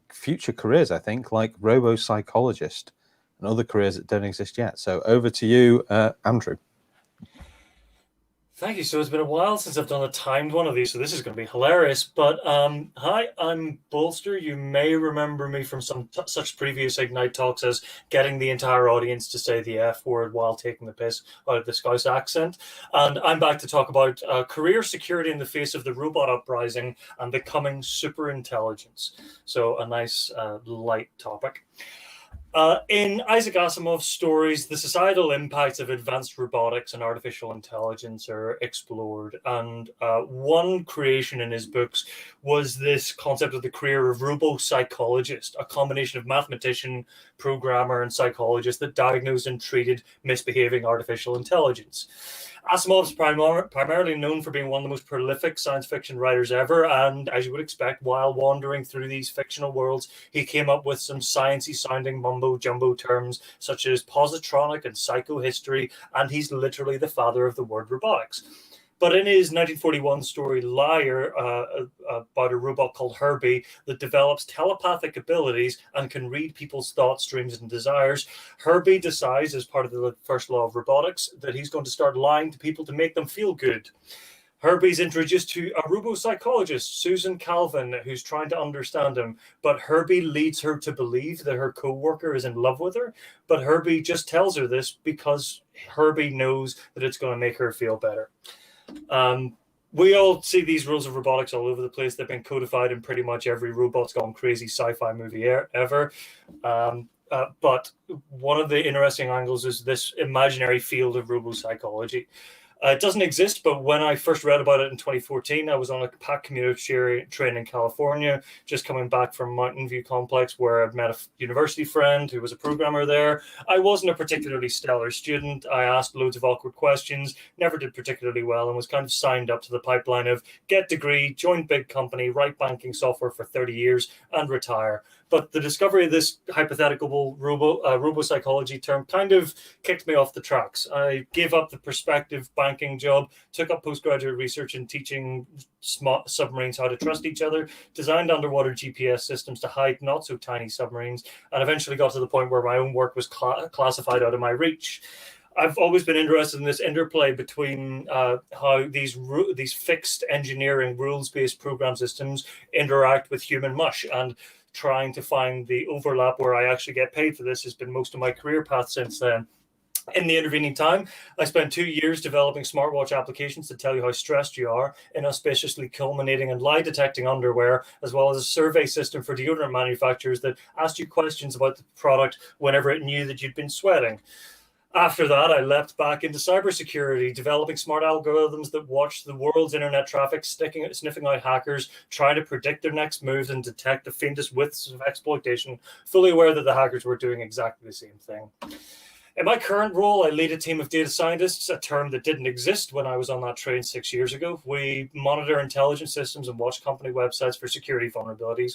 future careers, I think, like robo-psychologist and other careers that don't exist yet. So over to you, Andrew. Thank you. So it's been a while since I've done a timed one of these, so this is going to be hilarious. But hi, I'm Bolster. You may remember me from some such previous Ignite talks as getting the entire audience to say the F word while taking the piss out of the Scouse accent. And I'm back to talk about career security in the face of the robot uprising and the coming superintelligence. So a nice light topic. In Isaac Asimov's stories, the societal impacts of advanced robotics and artificial intelligence are explored. And one creation in his books was this concept of the career of robo-psychologist, a combination of mathematician, programmer, and psychologist that diagnosed and treated misbehaving artificial intelligence. Asimov's primarily known for being one of the most prolific science fiction writers ever, and as you would expect, while wandering through these fictional worlds, he came up with some sciencey sounding mumbo-jumbo terms such as positronic and psychohistory, and he's literally the father of the word robotics. But in his 1941 story Liar, about a robot called Herbie that develops telepathic abilities and can read people's thoughts, dreams, and desires, Herbie decides, as part of the first law of robotics, that he's going to start lying to people to make them feel good. Herbie's introduced to a robo-psychologist, Susan Calvin, who's trying to understand him, but Herbie leads her to believe that her co-worker is in love with her, but Herbie just tells her this because Herbie knows that it's going to make her feel better. We all see these rules of robotics all over the place. They've been codified in pretty much every Robots Gone Crazy sci-fi movie ever. But one of the interesting angles is this imaginary field of robo-psychology. It doesn't exist, but when I first read about it in 2014, I was on a packed commuter train in California, just coming back from Mountain View Complex, where I'd met a university friend who was a programmer there. I wasn't a particularly stellar student. I asked loads of awkward questions, never did particularly well, and was kind of signed up to the pipeline of get degree, join big company, write banking software for 30 years, and retire. But the discovery of this hypothetical robo-psychology term kind of kicked me off the tracks. I gave up the prospective banking job, took up postgraduate research in teaching submarines how to trust each other, designed underwater GPS systems to hide not so tiny submarines, and eventually got to the point where my own work was classified out of my reach. I've always been interested in this interplay between how these fixed engineering rules-based program systems interact with human mush, and trying to find the overlap where I actually get paid for this has been most of my career path since then. In the intervening time, I spent 2 years developing smartwatch applications to tell you how stressed you are, inauspiciously culminating in lie detecting underwear, as well as a survey system for deodorant manufacturers that asked you questions about the product whenever it knew that you'd been sweating. After that, I leapt back into cybersecurity, developing smart algorithms that watch the world's internet traffic, sniffing out hackers, trying to predict their next moves and detect the faintest whiffs of exploitation, fully aware that the hackers were doing exactly the same thing. In my current role, I lead a team of data scientists, a term that didn't exist when I was on that train 6 years ago. We monitor intelligence systems and watch company websites for security vulnerabilities.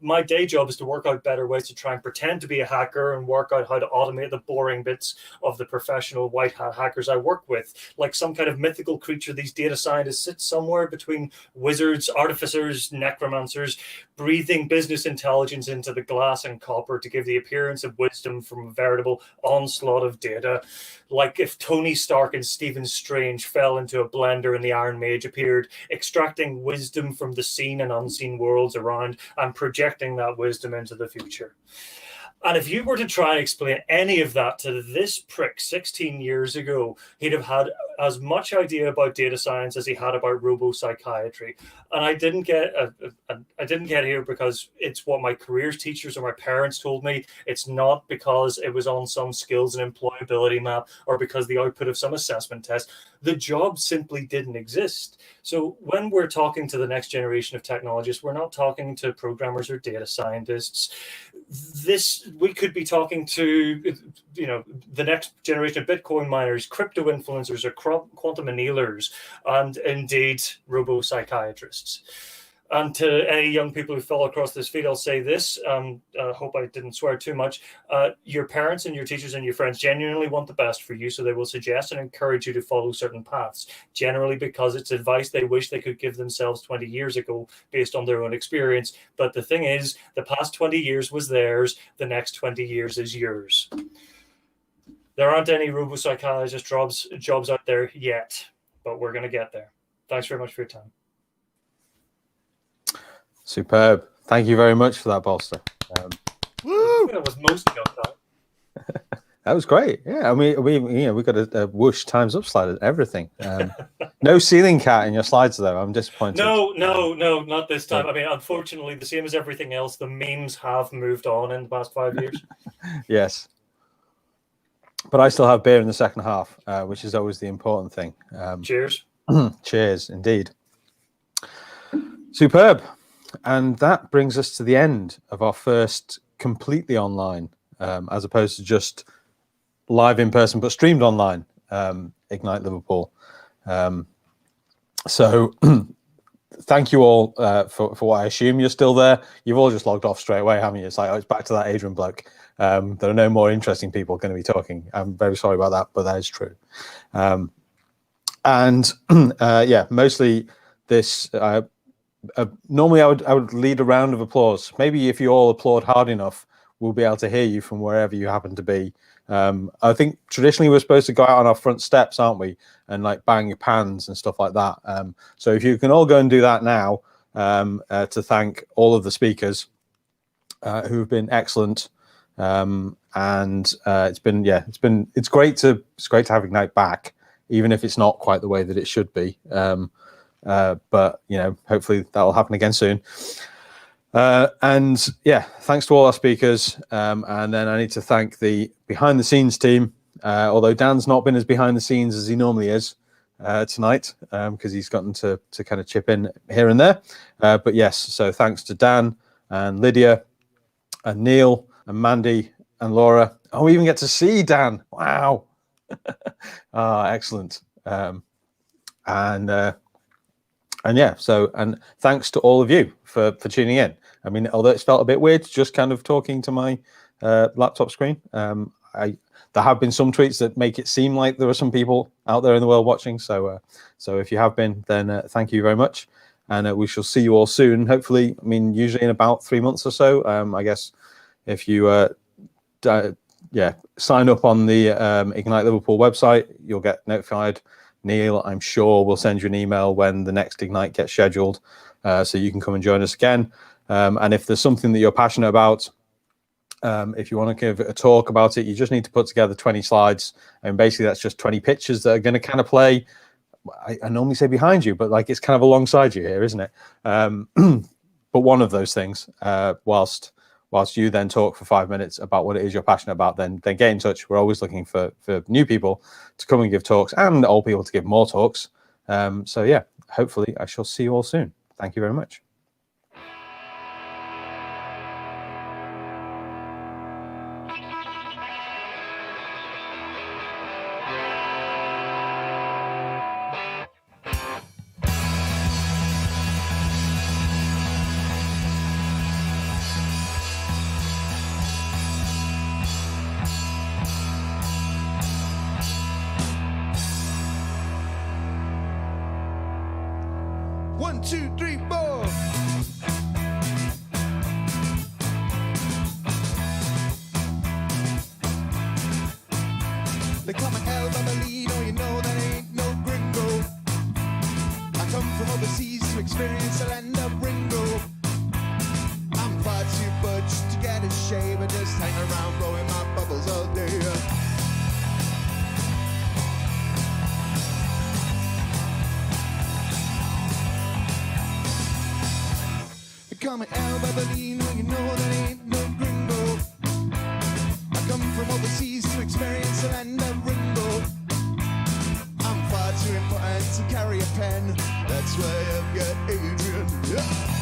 My day job is to work out better ways to try and pretend to be a hacker and work out how to automate the boring bits of the professional white hat hackers I work with. Like some kind of mythical creature, these data scientists sit somewhere between wizards, artificers, necromancers, breathing business intelligence into the glass and copper to give the appearance of wisdom from a veritable onslaught of data. Like if Tony Stark and Stephen Strange fell into a blender and the Iron Mage appeared, extracting wisdom from the seen and unseen worlds around and projecting that wisdom into the future. And if you were to try and explain any of that to this prick 16 years ago, he'd have had as much idea about data science as he had about robo-psychiatry. And I didn't get here because it's what my careers teachers or my parents told me. It's not because it was on some skills and employability map or because the output of some assessment test. The job simply didn't exist. So when we're talking to the next generation of technologists, we're not talking to programmers or data scientists. We could be talking to, the next generation of Bitcoin miners, crypto influencers, or quantum annealers, and indeed robo-psychiatrists. And to any young people who fall across this feed, I'll say this, I hope I didn't swear too much. Your parents and your teachers and your friends genuinely want the best for you, so they will suggest and encourage you to follow certain paths, generally because it's advice they wish they could give themselves 20 years ago based on their own experience. But the thing is, the past 20 years was theirs, the next 20 years is yours. There aren't any robo-psychologist jobs out there yet, but we're going to get there. Thanks very much for your time. Superb. Thank you very much for that, Bolster. Woo! That was most of your time. That was great. Yeah, I mean, we got a whoosh times up slide and everything. No ceiling cat in your slides though. I'm disappointed. No, not this time. I mean, unfortunately, the same as everything else, the memes have moved on in the past 5 years. Yes, but I still have beer in the second half, which is always the important thing. Cheers. Cheers, indeed. Superb. And that brings us to the end of our first completely online, as opposed to just live in person, but streamed online, Ignite Liverpool. So thank you all for what I assume you're still there. You've all just logged off straight away, haven't you? It's like, it's back to that Adrian bloke. There are no more interesting people going to be talking. I'm very sorry about that, but that is true. Mostly this... normally I would lead a round of applause. Maybe if you all applaud hard enough, we'll be able to hear you from wherever you happen to be. I think traditionally we're supposed to go out on our front steps, aren't we? And like bang your pans and stuff like that. So if you can all go and do that now, to thank all of the speakers who have been excellent. It's great to have Ignite back, even if it's not quite the way that it should be. But hopefully that will happen again soon. Thanks to all our speakers. And then I need to thank the behind the scenes team. Although Dan's not been as behind the scenes as he normally is tonight, because he's gotten to kind of chip in here and there. But yes, so thanks to Dan and Lydia and Neil and Mandy and Laura. Oh, we even get to see Dan. Wow. Excellent. And thanks to all of you for tuning in. I mean, although it's felt a bit weird just kind of talking to my laptop screen, there have been some tweets that make it seem like there are some people out there in the world watching. So if you have been, then thank you very much. And we shall see you all soon. Hopefully, I mean, usually in about 3 months or so. I guess if you sign up on the Ignite Liverpool website, you'll get notified. Neil, I'm sure, will send you an email when the next Ignite gets scheduled, so you can come and join us again. And if there's something that you're passionate about, if you want to give a talk about it, you just need to put together 20 slides. And basically, that's just 20 pictures that are going to kind of play. I normally say behind you, but like it's kind of alongside you here, isn't it? But one of those things, whilst you then talk for 5 minutes about what it is you're passionate about, then get in touch. We're always looking for new people to come and give talks and old people to give more talks. Hopefully I shall see you all soon. Thank you very much. One, two, three, four. They call me El Babalino, you know that ain't no gringo. I come from overseas to experience the land of Ringo. I'm far too butch to get a shave and just hang around blowing my bubbles all day. call me El Babalino, you know that ain't no gringo. I come from overseas to experience the land of Ringo. I'm far too important to carry a pen. That's why I've got Adrian. Yeah.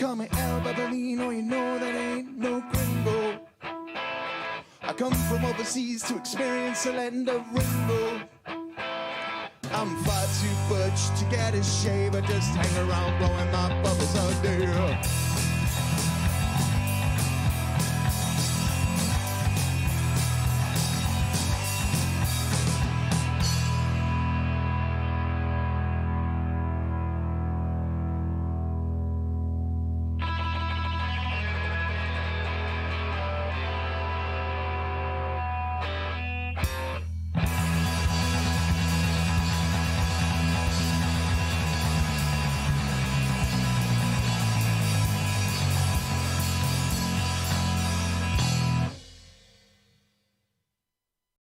Call me El Babalino, you know that ain't no gringo. I come from overseas to experience the land of Ringo. I'm far too butch to get a shave, I just hang around blowing my bubbles all day.